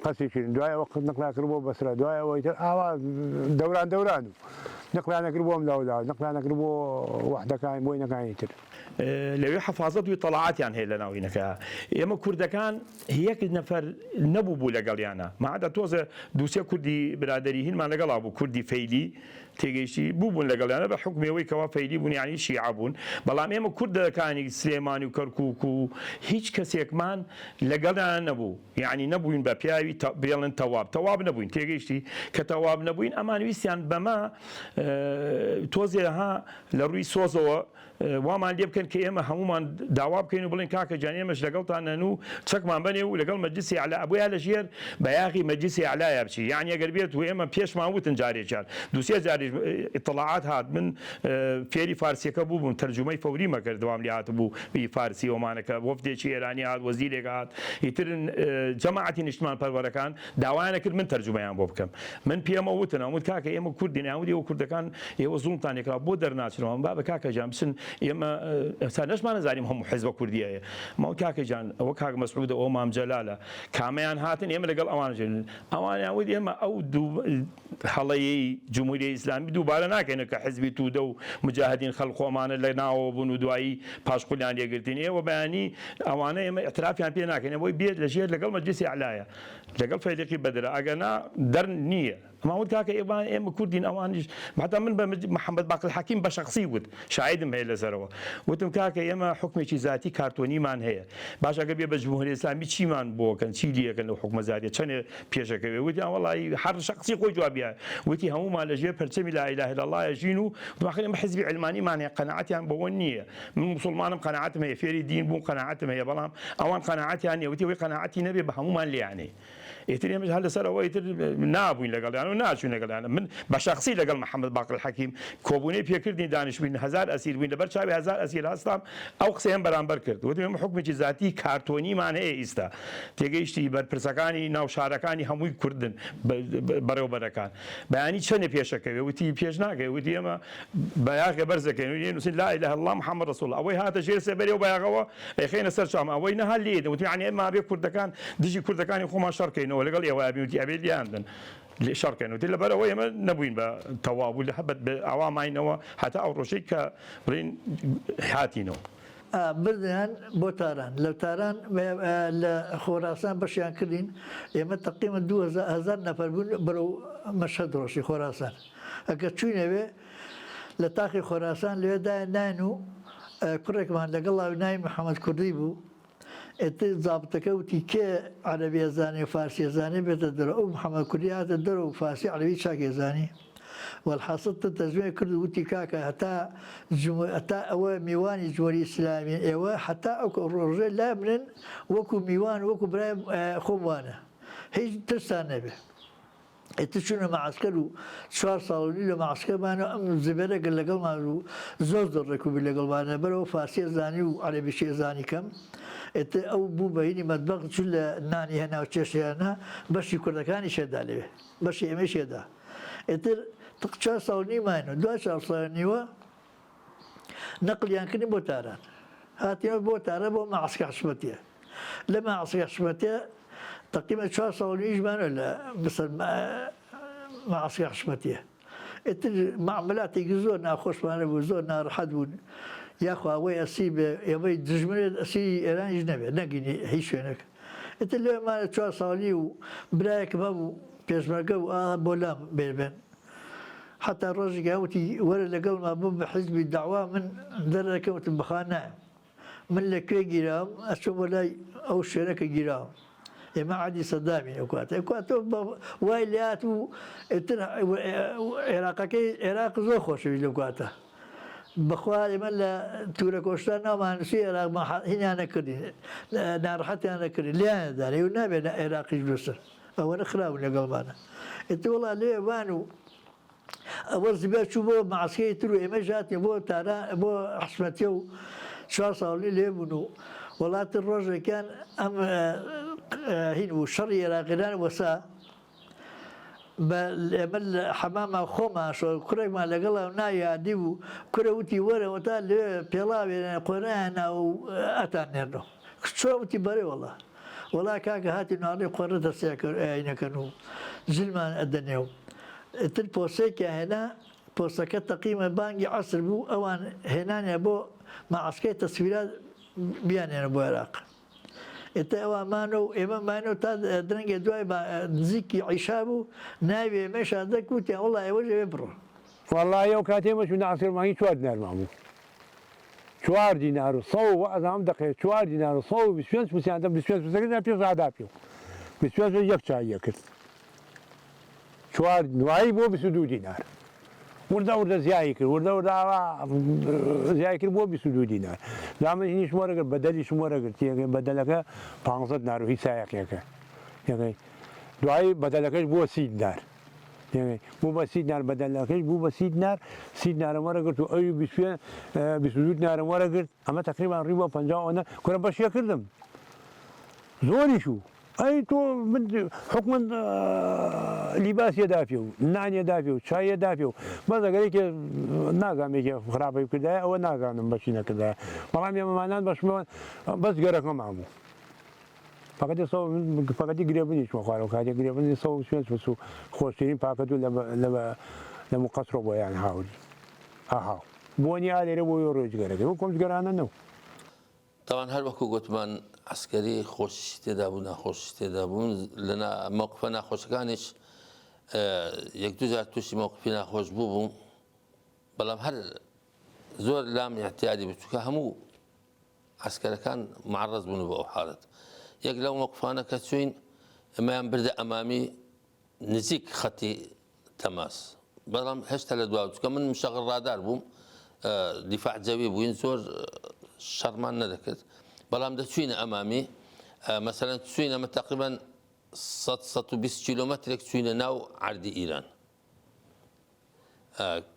قەسی شیرین دوای وەقت نەقلیان کرد بۆ بەسرا دوایەوە ئیتر ئاوا دەوران و نەقلیان نەکرد بۆ ئەم لاوەدا نەقلیان نەکرد بۆ وەحدەکان بۆی نەکانی تر لەوێ حەفازەت و تەڵاعاتیان هەیە لە ناوینەکە ئێمە کوردەکان هەیەک نەفەر نەبوو بوو لەگەڵیانە ماعادە تۆزە دووسێ کوردی برادری هینمان لەگەڵا بوو کوردی فەیلی تێگەیشتی بوون لەگەڵیانە بە حکمەوەی کەوا فەیلی بوون یعنی شیعە بوون بەڵام ئێمە کوردەکانی سلێمانی و کەرکووک و هیچ کەسێکمان لەگەڵیان نەبوو یعنی نەبووین بە پیاوی بێڵن تەواب نەبووین تێگەیشتی کە تەواب نەبووین ئەمان ویستیان بەمە تۆزێها لە ڕووی سۆزەوە وامان لێ بکەن کە ئێمە هەمومان داوا بکەین و بڵێن کاکە جان ئێمەش لەگەڵتان نەن و چەکمان بنێ و لەگەڵ مەجلیسی ئەعلا ئەبوویا لە ژێر بەیاغی مەجلیسی ئەعلایە بچی یعنی ئەگەر بێت و ئێمە پێشمان وتن جارێکیان دووسێ جاریش ئیطلاعات هات من فێری فارسیەکە بووم تەرجمەی فەوری مەکرد دوام لێ هاتبوو بی فارسی ئەومانەکە وەفدێکی ئێرانی هات وەزیرێک هات ئیترن جەماعەتی نیشتمان پەروەرەکان داوایانە کرد من تەرجمەیان بۆ بکەم من پێمە وتن ئەوت کاکە ئێمە کوردین ئەوی ئەو کوردەکان ئێوە زوڵتان ێکرا بۆ دەرناچنەوە با بە کاکە جان بچن ئێمە ئێستا نەشمان نەزانیم هەموو حیزبە کوردیایە ماوە کاکە جان ئەوە کاک مەسعود ئەوە مام جەلالە کامەیان هاتن ئێمە لەگەڵ ئەوانژێن ئەوانیان وت ئێمە ئەو دوو هەڵەیەی جمهوریەی ئیسلامی دووبارە ناکەینە کە حیزبی توودە و مجاهدین خەڵقۆمانە لە ناوەوە بوون و دوایی پاشقولیان لێگرتین ئێوە بەیانی ئەوانە ئێمە ئەترافیان پێ ناکەین بۆی بێت لە ژێر لەگەڵ مەجلیسی ئەعلایە لەگەڵ فەیلقی بەدرە ئەگەنا دەر نییە ماوت کاکە ئێمە کوردین ئەوانیش حتا من بە محەممەد باقر حەکیم بە شخصی وت شاهدم هەیە لەسەرەوە وتم کاکە ئێمە حکمێکی ذاتی کارتۆنیمان هەیە باش ئەگەر بێ بە جمهوریەتی ئیسلامی چیمان بۆکەن چی لیەکەن لەو حکومە ذاتیە چەندێ پێشەکەوێ وتی وەڵی هەر شخصی خۆی جوابیە وتی هەمومان لەژێر پەرچەمی لا ئیلاهە ئیلا الله ژین و داخل ئێمە حیزبی علمانیمان هەیە قەناعەتیان بەوە نییە من موسڵمانم قەناعەتم هەیە فێری دین بووم قەناعەتم هەیە بەڵام ئەوان قەناعەتیان نییە وتی وەی قەناعەتی نەبێ بە هەمومان لێیانێ ئیتر ئێمەش هەر لەسەرەوە ئیتر نابووین لەگەڵیان و ناچوین لەگەڵیان من بە شخصی لەگەڵ محەممەد باقر حەکیم کۆبوونەی پێکردنی دانیشتبووین هەزار ئەسیر بووین لەبەر چاوی هەزار ئەسیر هەستام ئەو قسەیان بەرامبەر کرد وتی ئێمە حکمێکی ذاتی کارتۆنیمان هەیە ئیستا تێگەیشتی بەرپرسەکانی ناو شارەکانی هەمووی کوردن بەڕێوەبەرەکان بەیانی چەندێ پێشەکەوێ وتی پێش ناکەوێ وتی ئێمە بەیاغێ بەرزەکەین و نووسین لا ئیلاهە ئیلا الله محەممەد ڕەسوڵ الله ئەوەی هاتە ژێر سەبەرێ و بەیاغەوە ئەیخەینە سەر چاومە ئەوەی نەها لێدە وتی یعنی ئێمە بێ کوردەکان دژی کوردەکانی خۆمان شەڕکەینەوە لەگەڵ ئێوە ئەبێ لیاندن شەڕکەن وتی لەبەرەوە ئێمە نەبووین بە تەواو و لە هەبەت بە ئەواماینەوە هەتا ئەو ڕۆژەی کە بڵین هاتینەوە بردیان بۆ تاران لە تاران لە خۆراسان بەشیان کردین ئێمە تقریبا 2000 نەفەر بوون بەرەو مەشهەد ڕۆژی خۆراسان ئەگەر چوینەوێ لە تاقی خۆراسان لێدایە ناین و کوڕێکمان لەگەڵ ناوی محەممەد کوردی بوو ئێتر زابتەکە وتی کێ عەرەبیە زانێ و فارسیە زانێ بێتە دەرەوە ئەو محەممەد کوردی هاتە دەرەوە و فارسی عەرەبی چاکێ زانی والحاصل تەرجمەی کرد وتی کاکە هەتا ئەوە میوانی جمهوری ئیسلامی ئێوە هەتا ئەو ڕۆژێ لا بنن وەکو میوان وەکو برای خۆم وانە هیچ ترسان نەبێ ئێتر چوونە مەعسکەر و 4 ساڵی لە مەعسکەرمانە ئەم زبێرەگەر لەگەڵمان و زۆر ڕێکوبی لەگەڵمانە بەرەوە فارسیە زانی و عەرەبیشیە زانی کەم ئێتر ئەو بوو بەهینی مەتبەق چون لە نانی هەنا و چێشیانە بەشی کوردەکانی شێدا لەوێ بەشی ئێمە شێدا ئێتر 4 ساڵ نیمانە دوای 4 ساڵ نیوە نەقلیان کردین بۆ تاران هاتیەوە بۆ تارە بۆ مەعسکە حشمەتیە لە مەعسکە حشمەتیە تقریبا 4 ساڵ نیژمانە لە مەعسکە حشمەتیە ئێتر معاملاتێکی زۆر ناخۆشمانە بوو زۆر ناڕەحەت بوون یاخوا ئەوەی ئەسی بێ ئێوەی دژمنێت ئەسیری ئێرانیش نەبێت نەگینی هیچ شوێنێک ئێتر لێمانە 4 ساڵی و برایەکم هەبوو پێشمەرگە و بۆ لام بێبێن حتا ڕۆژێکا وتی وەرە لەگەڵما بوو بە حیزبی داوا من دەرەکەوتم بەخوا نایە من لەکوێ گیراوم ئەچۆ بۆ لای ئەو شوێنەکە گیراوم ئێمە عادی سەدامین ئەوکاتەوە وای لات و عێراقەکەی عێراق زۆر خۆشەوی لەو کاتە بەخوا ئێمە لە تورە کۆشتان ناومانسی عێراق هینیان نەکردین ناڕەحەتیان نەکردین لیانەدانێ و نابێت عێراقیش بسن ئەوە نەخراون لەگەڵمانە ئێتر وەڵا لێوان و ئەوە زیبا چوو بۆ مەعسکەی تر و ئێمە ژاتێ بۆ تاران بۆ حشمەتیە و 4 ساڵی لێبوون و وڵاتی ڕۆژێکیان ئەم هین و شەڕی عێراقیدان وەسا ئێمە حەماما خۆمان شۆ کوڕێکمان لەگەڵا نایادی بوو کورە وتی وەرەوە تا لێ پێڵاوێنە قۆرایانە و ئەتان نێنەوە چۆ وتی بەرێ وەڵا وەڵا کاکە هاتی ناڵی قۆڕە دەستیاکەن و زلمان ئەدەنێ و تر پۆسێکە هێنا پۆستەکە تەقیمە بانگی عەسر بوو ئەوان هێنانیە بۆ معسكر تصويرات بيان يعني بو العراق ئێتا ئەوەمانە و ئێمەمانە تا درەنگە دوای نزیکی عیشابوو ناوی ئێمەشان دەکوتیان وڵا ئێوەش ئەوێ بڕۆ والله ئەو کاتێمەش ناسیرمانی 4 دینارماموو 4 دینار و 100 وەزام دەقێت 4 دینار و 125 پرسیان 25 پرسەکەدا پێ زادا پێ و 25 یەک چایە کرد 4 دوایی بۆ 22 دینار وردە زیایی کرد وردە زیای کرد بۆ 22 دینار دامەنیش وەرەگرت بەدەلیش وەرەگرت بەدەلەکە 500 دینار و هیچ سایەکێکە دوایی بەدەلەکەش بووە 30 دینار بوو بە 30 دینار بەدەلەکەش بوو بە 30 دینار 30 دینارم وەرەگرت و ئەوی 22 دینارم وەرەگرت ئەمە تقریبان ڕیبە 50 کورە بەشیە کردم زۆریش و ئەی تۆ حکومت لیباسیەدا پێ و نانیەدا پێ و چایەدا پێ و بەس ئەگەرێکێ نازانێکێ خراپەی کردایە ئەوە نازانم بەچی نەکردایە بەڵام ئێمەمانان بەشمەوە بەس گەرەکەمان بوو فقەتی گرێبنیشمە خوارەوە کاتێک گرێبنی 125 و خۆشترین پاکەت و لە مقەسرۆ بۆیان هاوری ئاهاو بۆنی ئالێرە بۆ ڕۆژگەرەکە و کۆمزگەرانە نەو طبعا هەر وەکو گوتمان عسکەری خۆشی تێدا بوو ناخۆشی تێدا بوون لە موقفە ناخۆشەکانیش یەک دو جار تووشی موقفی ناخۆش بوو بەڵام هەر زۆر لام احتیاجی بوو چونکە هەموو عسکەرەکان معرض بوون بە ئەو حالەت یەک لەو موقفانە کە چوین ئەمەیان بردە ئەمامی نزیک خەتی تەماس بەڵام هێشتا لە دواوە چونکە من مشەغڵ ڕادار بووم دیفاع جەوی بووین زۆر شەڕمان نەدەکرد بەڵام دەچوینە ئەمامی مەسەلەن چوینە ئەمە تقریبان 120 کیلۆمەترێک چوینە ناو عەردی ئیران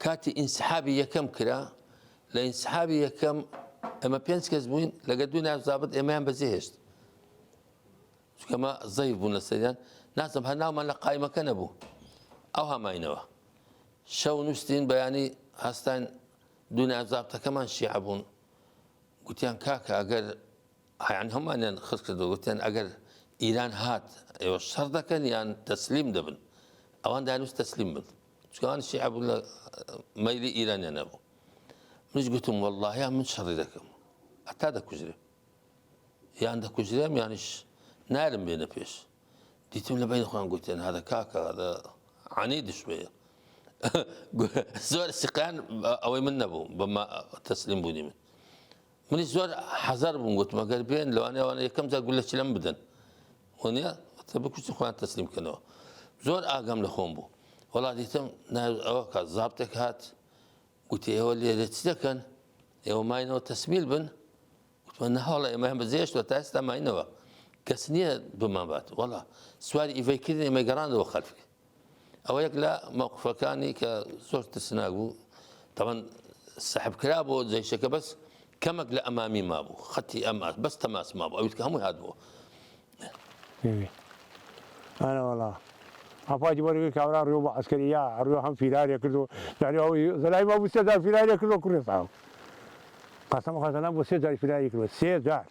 کاتی ئینسحابی یەکەم کرا لە ئینسحابی یەکەم ئەمە 5 کەس بووین لەگە دوو ناوزابط ئێمەیان بەجێهێشت چونکە ئەمە زەیف بوون لە سەریان نازم هەر ناومان لە قایمەکە نەبوو ئەو هەماینەوە شەو نووسین بەیانی هەستان دوو ناوزابطەکەمان شیع بوون گوتیان کاکە ئەگەر هەیان هەمانیان خست کردو گوتیان ئەگەر ئیران هات ئێوە شەڕ دەکەن یان تەسلیم دەبن ئەوان دانوست تەسلیم بن چکەوان شیع بوون لە مەیلی ئیرانیان نەبوو منش گوتم وەڵڵاهی من شەڕی دەکەم هەتا دەکوژرێ یان دەکوژرێم یانیش نارم بێنە پێش دیتم لە بین خۆیان گوتیان هەدە کاکە هەدە عانی دشمەیە زۆر سیقیان ئەوەی من نەبوو بەما تەسلیم بوونی من منی زۆر حەزار بووم گوتم ئەگەر بێن لەوانەیەوانە یەکەم جا گول لە چلەم بدەن وانە بکوشتی خۆیان تەسلیم بکەنەوە زۆر ئاگام لە خۆم بوو وەڵا دیتم ئەوە کات زابتێک هات گوتی ئێوە لێرە چ دەکەن ئێوە ماینەوە تەسمیل بن گوتمە نەهاڵە ئێمەیان بەجێشتوە تا ئێستا ماینەوە کەس نییە بمان بات وەڵا سواری ئیڤەیکردن ئێمە گەڕاندەوە خەلفی ئەوە یەک لە موقفەکانی کە زۆر ترسناک بوو تەمەن سەحب کرا بۆ جەیشەکە بەس کەمێک لە ئەمامی مابوو خەتی ئەماس بەس تەماس مابوو ئەویت کە هەمووی هاتبووە ئەنە وەڵا ئەپاتی وەرگی کاورا ڕێوە بە عەسکەریا ڕێوە هەم فیرارێ کردو زانیەوەی زەلای ما بوو 3 جار فیرارێ کردو کوڕێ ساو قەسەم خەزانە بۆ 3 جار فیراری کردوە 3 جار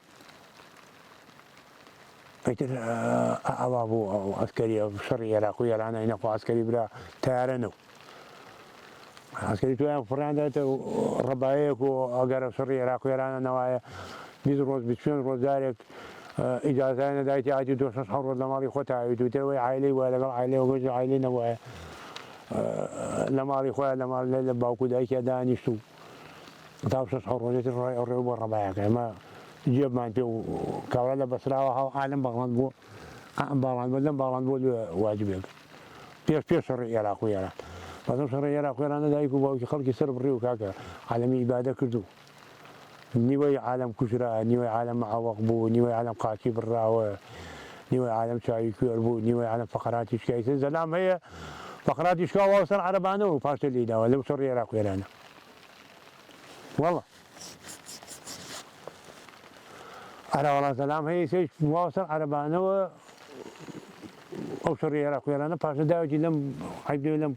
ئەیتر ئەوا بوو ئەو عەسکەریە شەڕی عێراق و ئێرانە ئینەخوا عەسکەری برا تەیارە نەو عەسکەری تویان فڕاندێتە ڕەبایەک و ئەگەرە شەڕی عێراق و ئێرانە نەوایە 20 ڕۆژ 25 ڕۆژدارێک ئیجازای نەدایەتی ئاتی 2 6 ڕۆژ لە ماڵی خۆت ئاویت و تەوەی عایلەی وایە لەگەڵ عایلەیە گۆژی عایلەی نەبووایە لە ماڵی خۆیان لە ماڵ لە باوکو دایکیا دانیشت و تا 6 ڕۆژێتی ڕێو بۆ ڕەبایەکە ئێمە جێبمان پێ و کاورا لە بەسراوە هەڵ عالم باڵند بوو باڵند بوو لەم باڵند بۆ واجبێک پێش شەڕی عێراق و ئێران بەزم شەڕی عێراق و ئێرانە دایک و باوکی خەڵکی سەر بڕی و کاکە عالەمی ئیبادە کردو نیوەی عالم کوژرا نیوەی عالم مەعەوەق بوو نیوەی عالم قاچی بڕاوە نیوەی عالم چاوی کوێر بوو نیوەی عالم فەقەراتی شکای زەلام هەیە فەقەراتی شکاوە سەر عەرەبانە و پاشتر لێداوە لەو شەڕی عێراق و ئێرانە وەڵڵا ئەراوەڵا سەلام هەیە سێ واوە سەر عەرەبانەوە ئەو شەڕی عێراق و ئێرانە پاشتر داوەتی لەم عیبدێ لەم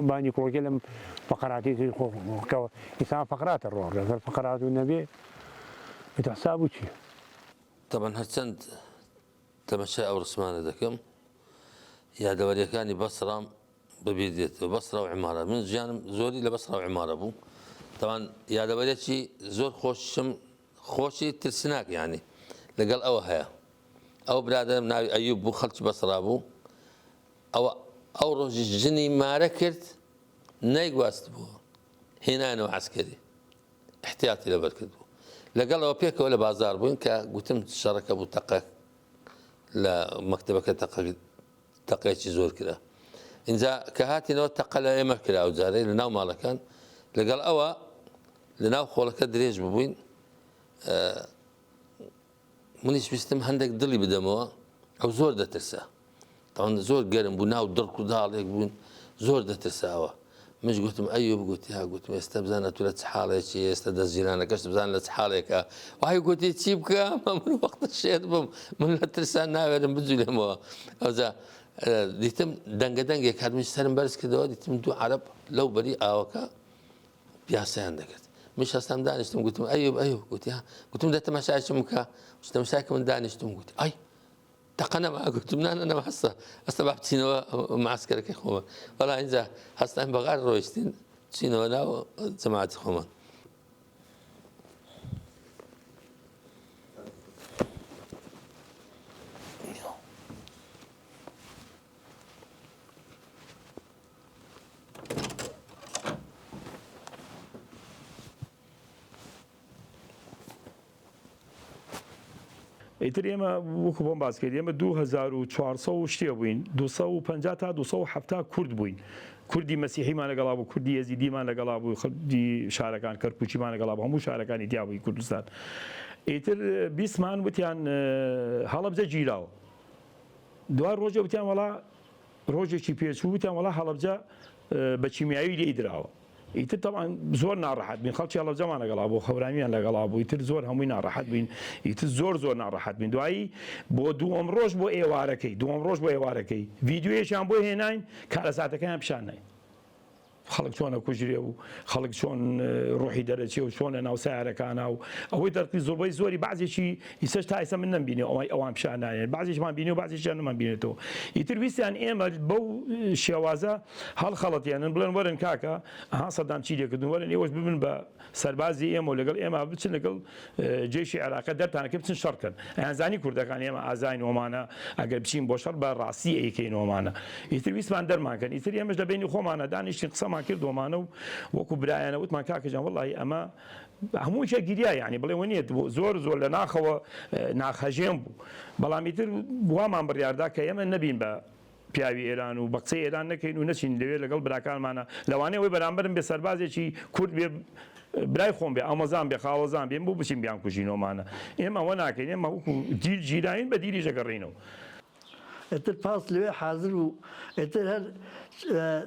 بانی کۆڵکێ لەم فەقەراتی خۆکەوە ئینسان فەقەراتە ڕۆژ لەگەر فەقەرات و نەبێ ئیتر حساب و چییە طبعا هەرچەند تەمەشای ئەو ڕسمانە دەکەم یادەوەریەکانی بەسڕام بەبێ دێتەوە بەسڕا و عیمارە من ژیانم زۆری لە بەسڕا و عیمارە بوو طبعا یادەوەرێکی زۆر خۆشی ترسناک یعنی لەگەڵ ئەوە هەیە ئەو برادرم ناوی ئەیوب بوو خەڵکی بەسڕا بوو ئەو ڕۆژی ژنی مارە کرد نەیگواست بووە هێنانەوە عەسکەری احتیاتی لەبەر کرد بوو لەگەڵەوە پێکەوە لە بازار بووین کە گوتم شەڕەکە بوو تەقە لە مەکتەبەکە تەقەیەکی زۆر کرا اینجا کە هاتینەوە تەقە لە ئێمە کرا و جارەی لە ناو ماڵەکان لەگەڵ ئەوە لە ناو خۆڵەکە درێژ ببووین منیش ویستم هەندێک دڵی بدەمەوە ئەو زۆر دەترسا تاوان زۆر گەرم بوو ناو دڕک و داڵێک بوون زۆر دەترساوە مش گوتم ئەیوب گوتی ها گوتم ئێستا بزانە تو لە چ حاڵێکی ئێستا دەست جیرانەکەش بزان لە چ حاڵێکە وای گوتی چی بکە من وەختە شێت بم من لە ترسان ناوێرم بجوولێمەوە ئەوجا دیتم دەنگە دەنگێک هاتمش سەرم بەرز کردەوە دیتم دوو عەرەب لەو بەری ئاوەکە پیاسەیان دەکرد مش هەستام دانیشتم گوتم ئەیوب گوتی ها گوتم دە تەماشایەکم بکە تەماشایەکە من دانیشتم گوتی ئای تەقە نەما گوتم نانەما هەستا با بچینەوە معسکەرەکەی خۆمان وەڵا ئینجا هەستان بەغار ڕۆیشتین چینەوە ناو جەماعەتی خۆمان ئیتر ئێمە وەکو بۆم باس کرد ئێمە 2400 شتێ بووین 250 تا 270 کورد بووین کوردی مەسیحیمان لەگەڵا بوو کوردی یەزیدیمان لەگەڵا بوو خەڵکی شارەکان کەرکوچیمان لەگەڵا بوو هەموو شارەکانی دیا بووی کوردستان ئیتر بیستمان وتیان هەڵەبجە گیراوە دوای ڕۆژێ وتیان وەڵا ڕۆژێکی پێچوو وتیان وەڵا هەڵەبجە بە چیمیایی لێی دراوە ئیتر طبعا زۆر ناڕەحەت بووین خەڵکی هەڵەبجەمان لەگەڵا بوو خەورامیان لەگەڵا بوو ئیتر زۆر هەمووی ناڕەحەت بووین ئیتر زۆر ناڕەحەت بووین دوایی بۆ دووەم ڕۆژ بۆ ئێوارەکەی ڤیدیۆیەکیان بۆ هێناین کارە ساتەکەیان پیشان ناین خەڵک چۆنە کوژرێ و خەڵک چۆن ڕۆحی دەرەچێ و چۆنە ناو سیارەکانە و ئەوەی دەرکی زۆربەی زۆری بعضێکی ئیسەش تا ئێستا من نەمبینێ ئەوان پیشان نایێن بعضێکمان بینێ و بعضێکیان نەمانبینێتەوە ئیتر ویستیان ئێمە بەو شێوازە هەڵخەڵەتیانن بڵێن وەرن کاکە ئەها سەدام چی لێکردون وەرن ئێوەش ببن بە سەربازی ئێمە و لەگەڵ ئێمە بچن لەگەڵ جێشی عێراقە دەرتانەکە بچن شەڕکەن ئەیانزانی کوردەکان ئێمە ئازاین ئۆمانە ئەگەر بچین بۆ شەڕ بە ڕاستی ئەیکەین ئۆمانە ئیتر ویستمان دەرمانکەن ئیتر ئێمەش لە بینی خۆمانە دانیشتین قسەمان کردومانە و وەکو برایانە وتمان کاکەجان وەڵی ئەمە هەموو شە گیریا ینی بڵێ وەنیێت زۆر لە ناخەوە ناخەژێن بوو بەڵام ئیتر وامان بڕیاردا کە ئێمە نەبین بە پیاوی ئێران و بە قسەی ئێران نەکەین و نەچین لەوێ لەگەڵ براکانمانە لەوانەیە وەی بەرامبەرم بێ سەربازێکی کورد بێ برای خۆم بێ ئامۆزان بێ خاوەزان بێن بۆ بچین بیان کوژینەوەمانە ئێمە ئەوە ناکەین ئێمە وەکو دیل گیراین بە دیری ژەگەڕینەوە ئێتر پاس لەوێ حاضر و ئێتر هەر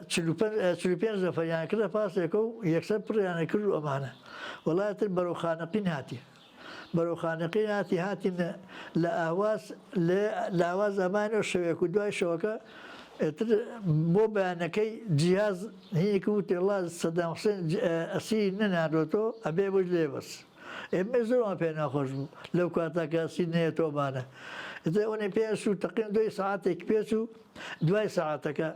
45 نەفەریان کردە پاسێکە و یەکسەر پڕیانە کرد و ئەمانە وەڵاتر بەرەوخانەقین هاتی بەرەوخانەقین هاتین لە ئاواز ئەمانەوە شەوێک و دوای شەوەکە ئێتر بۆ بەیانەکەی جیاز هینێکی وتی وڵا سەدام حوسێن ئەسیری نەناردۆتەوە ئەبێ بۆ لێ بەس ئێمە زۆرمان پێ ناخۆش بوو لەو کاتاکە ئەسی نەیەتۆمانە ئەوەی پێش و تەقین 2 ساعتێک پێچ و دوای ساعتەکە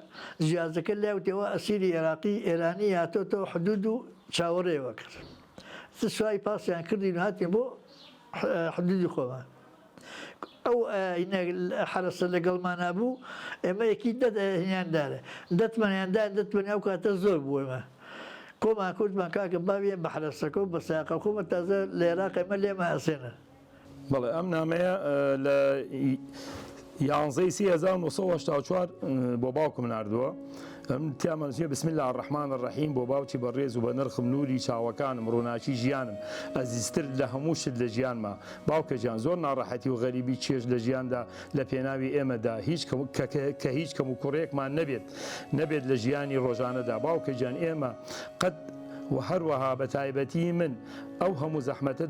جیازەکە لێوتەوە ئەسیری عێراقی ئێرانی هاتۆتەوە حدود و چاوەڕێوە کرد سوای پاسیان کردین و هاتین بۆ حدودی خۆمان ئەو حرەسە لەگەڵمان هەبوو ئێمە یەکی هیاندارە دەتمانیاندا دەتمەنی ئەو کاتە زۆر بوو ئێمە کۆمان کوردمان کاکە باویە بە حرەسەکە و بە ساقە خۆمە تازە لە عێراق ئێمە لێمە ئەسێنە بەڵێ ئەم نامەیە لە 11/1984 بۆ باوکم نردووە ئەم تیامەنووسێ بسم الله الرحمن الرحیم بۆ باوکی بەڕێز و بە نرخم نووری چاوەکانم ڕووناکی ژیانم ئەزیزتر لە هەموو شت لە ژیانما باوکەجان زۆر ناڕەحەتی و غەریبی چێژ لە ژیاندا لە پێناوی ئێمەدا کە هیچ کەم و کوڕێکمان نەبێت لە ژیانی ڕۆژانەدا باوکەجان ئێمە قەت و هەروەها بە تایبەتی من ئەو هەموو زەحمەتە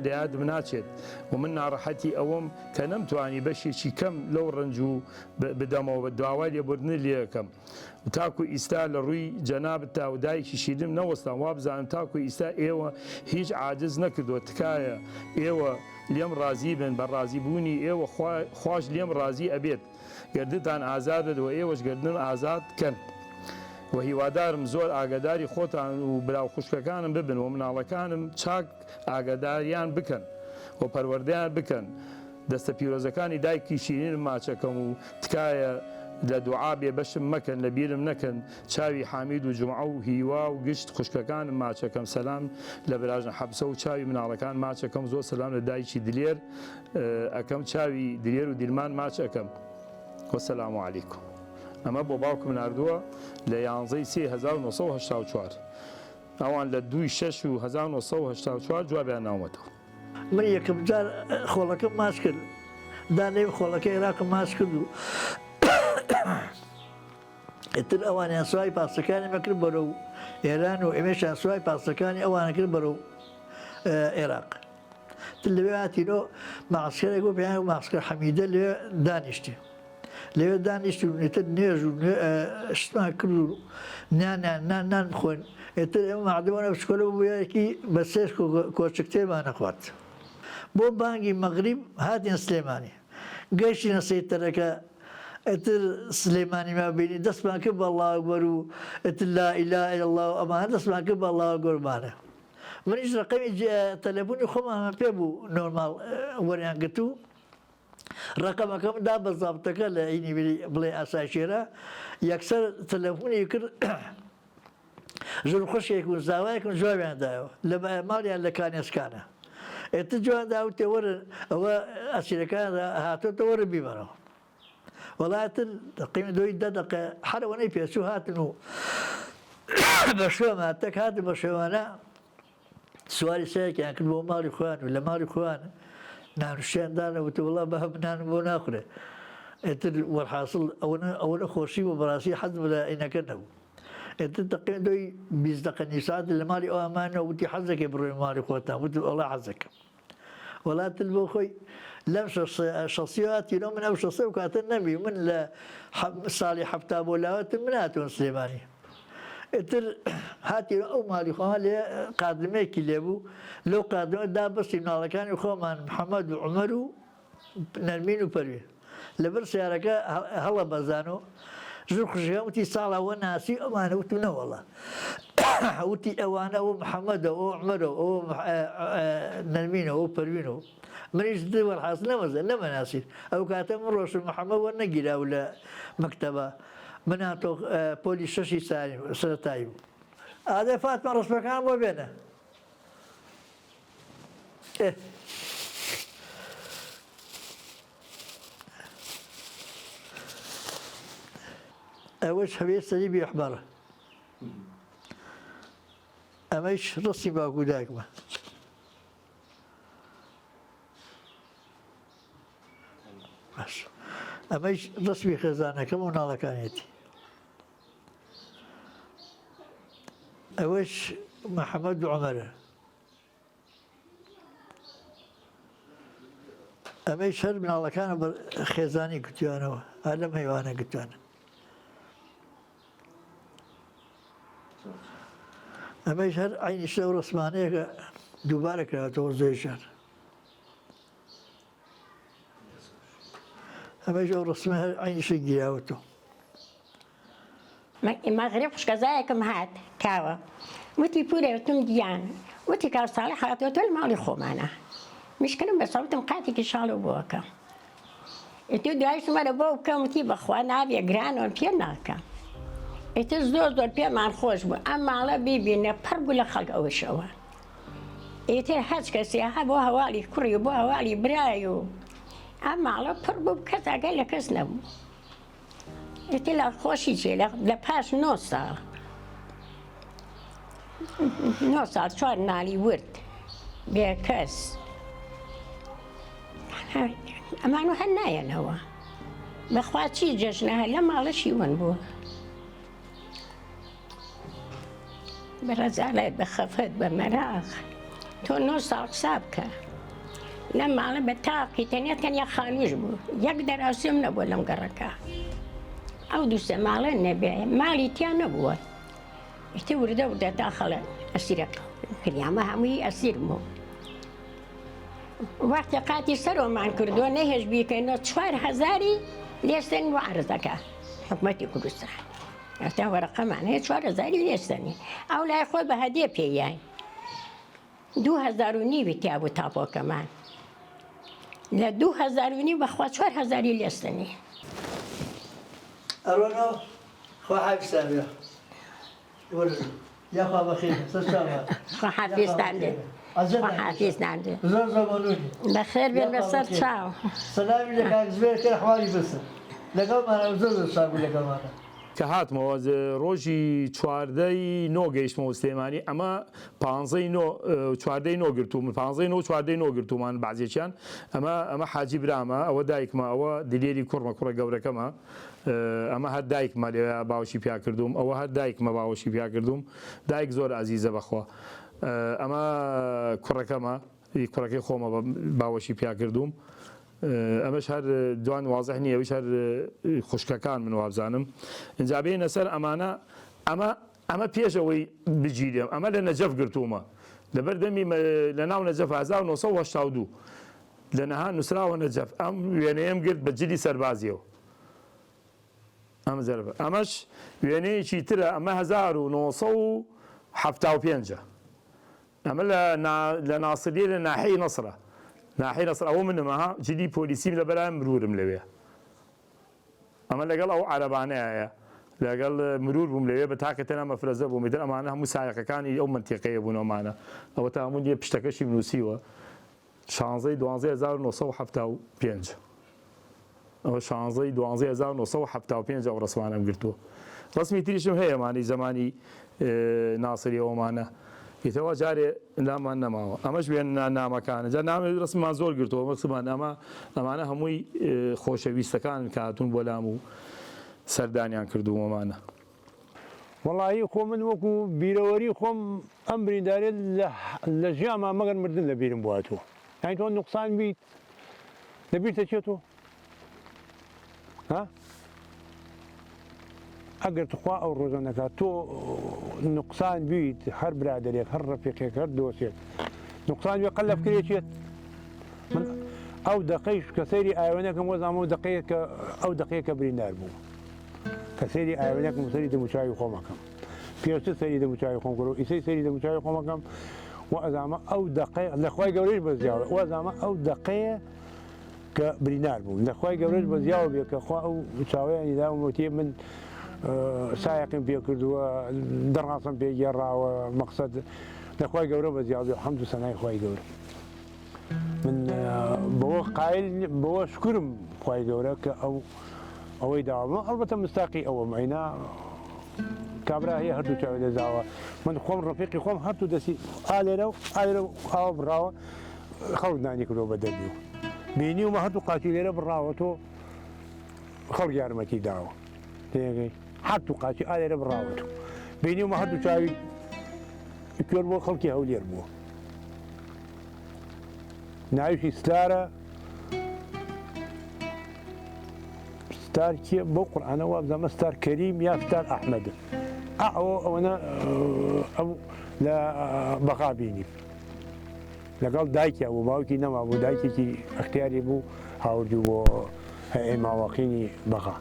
لەیادم ناچێت و من ناڕەحەتی ئەوەم کە نەمتوانی بەشێکی کەم لەو ڕنج و بدەمەوە داوای لێبوردن لێەکەم تاکو ئیستا لە ڕووی جەنابەت تا و دایکی شیدم نەوەستان وا بزانم تاکو ئیستا ئێوە هیچ عاجز نەکردووە تکایە ئێوە لێم ڕازی بن بە ڕازیبوونی ئێوە خوش لێم ڕازی ئەبێت گردتان ئازادەوە ئێوەش گردن ئازاد کەن و هیوادارم زۆر ئاگاداری خۆتان و براو خوشکەکانم ببن و مناڵەکانم چاک ئاگاداریان بکەن و پەروەردەیان بکەن. دەستە پیرۆزەکانی دایکی شیرینم ماچەکەم و تکایە لە دوعا بێبەشم مەکەن، لە بیرم نەکەن. چاوی حامید و جومعە و هیوا و گشت خوشکەکانم ماچەکەم. سەلام لە براژن حەبسە و چاوی مناڵەکان ماچەکەم. زۆر سەلام لە دایکی دلێر ئەەکەم، چاوی دلێر و دیلمان ماچەکەم. وەسەلام عەلیکم. ئەمە بۆ باوکم ناردووە لە 11/1984 ئەوان لە 2/6/1984 جوابیان ناومەتەوە. من یەکەم جار خۆڵەکەم ماچ کرد، دانەی خۆڵەکە عێراقم ماچ کرد و ئیتر ئەوانیان سوای پاسەکانی مەکرد بەرەو ئێران و ئێمەشان سوای پاسەکانی ئەوانە کرد بەرەو عێراق. لەوێ هاتینەوە مەعسکەرێک بۆ پێیان مەعسکەر حەمیدە لێوێ دانیشتی. لێوێ دانیشتی و ئێتر نێژ و شتمان کرد و نان بخۆین. ئێتر ئێمە مەعدەمانە بچکۆلە بوویەکی بە سێش کۆچکتێمان نەخوارد. بۆ بانگی مەغریب هاتین سلێمانی، گەیشتینە سەیتەرەکە. ئەتر سلێمانی ما بینی دەستمان کرد بە ئەڵڵاهو ئەکبەر و ئەتر لا ئیلاهە ئیلا الله و ئەمانە دەستمان کرد بە ئەڵڵاهو ئەکبەرمانە. منیش ڕقەمی تەلەفۆنی خۆمان پێ بوو نۆرماڵ وەریان گرت و ڕقەمەکەم دا بە زابتەکە لە عینی بڵێ ئاسایشێرە یەکسەر تەلەفۆنی کرد ژن خوشکێک و زاوایەکم جوابیان دایەوە لە ماڵیان لە کانێسکانە. ئێتر جوان داوتێ وەرە ئەوە ئەسیرەکان هاتۆتە وەرە بیبەرەوە. وڵاتن تقریبا 2 دقیقە هەرەوەنەی پێچوو هاتن و بە شوێمان تەک هاتن بە شێوانە سواری سایەکیان کرد بۆ ماڵی خۆیان و لە ماڵی خۆیان نانوشیاندانە وتە وەڵا بە هەبنان بۆ ناخورێ. ئێتر وەرحاصل ئەوەنە خۆشی و بەڕاستی حەزم لە عینەکە نەبوو. ئێتر تقریبا 20 دقیقە نیسات لە ماڵی ئەوامانەوە وتی حەزەکێ بڕۆی ماڵی خۆتان وتی وەڵا حەزەکەم. وڵاتن بۆ خۆی لەم شخصیاتینەوە من ئەو شخصە و کاتە نەبی من لە ساڵی حەفتا بۆ لاوەتم من هاتوون سلێمانی. ئێتر هاتی ئەو ماڵی خۆمان لێ قادمەیەکی لێبوو. لەو قادمە دابەستی مناڵەکانی خۆمان محەممەد و عومەر و نەرمین و پەروین لەبەر سیارەکە هەڵە بەزانەوە. ژن خوشەکە وتی ساڵەوە ناسی ئەوانە وتم نەوەڵە وتی ئەوانە ئەوە محەممەدە ئەو عومەرە ئەو نەرمینە ئەو پەروینەوە. منیش وەرحاصل نەمەناسیر. ئەو کاتە من ڕۆشن محەممەد وەرنەگیراو لە مەکتەبە. من هاتۆ پۆلی 6 سەرەتایی بوو. ئادەی فاتمە ڕسمەکان بۆ بێنە. ئەوەش هەوێ سەری بێحبەڕە. ئەمەش ڕستی باوکو دایکمە. ئەمەش ڕسمی خێزانەکەم و ناڵەکانێتی. ئەوەش محەممەد و عومەرە. ئەمەش هەر مناڵەکانە بە خێزانی گوتیانەوە هەر لەم هەیوانە گوتوانە. ئەمەش هەر عینی شەو ڕسمانەیەکە دووبارە کراوەتەوە زۆیشان. ئەمەش ئەو ڕسمە هەر عینیشە گیراوەتەوە. مەغرب خوشکەزایەکم هات کاوە وتی پورێ وتم گیان وتی کاو ساڵح هاتووەتە لە ماڵی خۆمانە میشکلم بە سەوتم قاتێکی شاڵە بۆەکەم. ئێتر دوایشم وەرە بۆ بکەم وتی بەخوا نابێ گرانەوە پێ ناکەم. ئێتر زۆر پێمان خۆش بوو ئەم ماڵە بیبینە پڕ بوو لە خەڵک ئەوەشەوە. ئێتر هەچ کەسێ هە بۆ هەواڵی کوڕی و بۆ هەواڵی برای و ئەم ماڵە پڕ بوو کەس ئەگەر لە کەس نەبوو. ئێتر لە خۆشی چێ لە پاش 9 ساڵ 9 ساڵ 4 نالی ورد بێ کەس ئەمان هەر نایەنەوە بەخوا چی جەژنە هەر لە ماڵەشی ون بووە. بە ڕەزالەت بە خەفەت بە مەراغ تۆ 9 ساڵ قسا بکە. لەم ماڵە بە تاقی تەنیا خانوش بوو یەک دەراوسێم نەبووە لەم گەڕەکە. ئەو دووسە ماڵە نەبێ ماڵی تیا نەبووە. ئێتر وردە داخەڵە ئەسیرەکە کریامە هەمووی ئەسیر بوو. وەختە قاتی سەرۆمان کردووە نەهێش بیکەینەوە 4000 لێستن و عەرزەکە حکومەتی کوردستان ئەتا وەرەقە مانەیە 4,000 لێستنی ئەو لای خۆی بە هەدێ پێیای 2,500 تیا بوو تاپۆکەمان لە 2,500 بەخوا 4,000 لێستنی ئەوەنەوە خوا حافستان بێ یاخوا بەخێر خوا حافیزتان دێ خوا حافیزتان دێ زۆر زەمانونی بەخێر بێن لەسەر چاو سەلامی لە کاکزبێر کرد حوالی بسن لەگەڵمانە زۆر ساگو لەگەڵمانە کە هاتمەوە ڕۆژی چواردەی نۆ گەیشتمەوە سلێمانی ئەمە 15 گرتومان 15 گرتومان بازێکیان ئەمە حاجی برامە ئەوە دایکمە ئەوە دلێری کوڕمە کوڕە گەورەکەمە ئەمە هەر دایکمە لێ باوشی پیا کردوم ئەوە هەر دایکمە باوەشی پیا کردوم دایک زۆر ئازیزە بەخوا ئەمە کوڕەکەمە کوڕەکەی خۆمە باوەشی پیا کردوم ئەمەش هەر دوان وازح نییە ئەوش هەر خوشکەکان من وابزانم اینجا بێنە سەر ئەمانە ئەمە پێشەوەی بگیرێم ئەمە لە نەجەف گرتومە لەبەر دەمی لە ناو نەجەف 1982 لە نەها نووسراوە نەجەف ئەم وێنەیەم گرت بە جلی سەربازیەوە ئەمەش وێنەیەکی ترە ئەمە 1975 ئەمە لە ناسریە لە ناحەی نەسرە ناحەی نەسر ئەوە منمەها جلی پۆلیسیم لە بەلای مرورم لەوێ ئەمە لەگەڵ ئەو عەرەبانەیە لەگەڵ مرور بووم لەوێ بە تاکە تەنە مەفرەزە بووم میتر ئەمانە هەموو سایەقەکانی ئەو منتیقەیە بوون ئەمانە ئەوە تا هەموو پشتەکەشی نووسیوە 16/12/1975 ئەوە 16/12/1975 ئەو ڕسمانەم گرتووە ڕسمی تریشم هەیەمانی زمانی ناسریەوەمانە ئیتەوە جارێ نامان نەماوە ئەمەش وێن نامەکانە جا نامی ڕسممان زۆر گرتووە مەکسمان ئەمانە هەمووی خۆشەویستەکان کە هاتوون بۆ لام و سەردانیان کردووەمانە وەڵی خۆ من وەکو بیرەوەری خۆم ئەم بریندارێت لە ژیانمان مەگەر مردن لە بیرم بواتوە یانی تۆ نوقسان بیت لەبیرتە چێتۆ ها ئەگەر تخوا ئەو ڕۆژە نەکات تۆ نوقسان بیت هەر برادێک هەر ڕەفیقێک هەر دۆسێت نوقسان بێ قەل لە بکرێتێت من ئەو دقەیش کە سەیری ئاوێنەکەم وەزانەوە دقەیەکە ئەو دقەیەکە بریندار بوو کە سەیری ئاوێنەکەم سەری دەموچاوی خۆمەکەم پێشتر سەری دەموچاوی خۆم کردەوە ئیسەی سەری دەموچاوی خۆمەکەم و ئەزامە ئەو دقەیە لەخوای گەورەش بەزیاوە وەزامە ئەو دقەیە کە بریندار بوو لەخوای گەورەش بەزیاوە بێ کە خوا ئەو چاوەیانی داومەوتێ من سایقم پێ کردووە دەڕاستم پێ گێڕاوە مەقسەد لەخوای گەورە بەزیاو بێ حەمد و سەنای خوای گەورە من بەوە قایل بەوە شکرم خوای گەورە کە ئەوەی داوامە ئەڵبەتە مستاقی ئەوە مەینا کابرا هەیە هەردوو چاوی دەزاوە من خۆم ڕەفیقی خۆم هەردوو دەسی ئالێرە و ئاوە بڕاوە خەڵک نانی کردەوە بە دەبی و بینی ومە هەردوو قاچی لێرە بڕاوە تۆ خەڵک یارمەتی داوە تێگەی هەردوو قاچی ئالێرە بڕاوە تۆ بینی ومە هەردوو چاوی کوێر بۆ خەڵکی هەولێر بووە ناویشی ستارە ستار کێ بۆ قورئانەوە بزانمە ستار کەریم یا ستار ئەحمەدە ئەوەنە ئەو لە بەقا بینی لەگەڵ دایکیا بوو باوکی نەما بوو دایکێکی ئەختیاری بوو هاوردوو بۆ هەیئەی ماوەقینی بەقا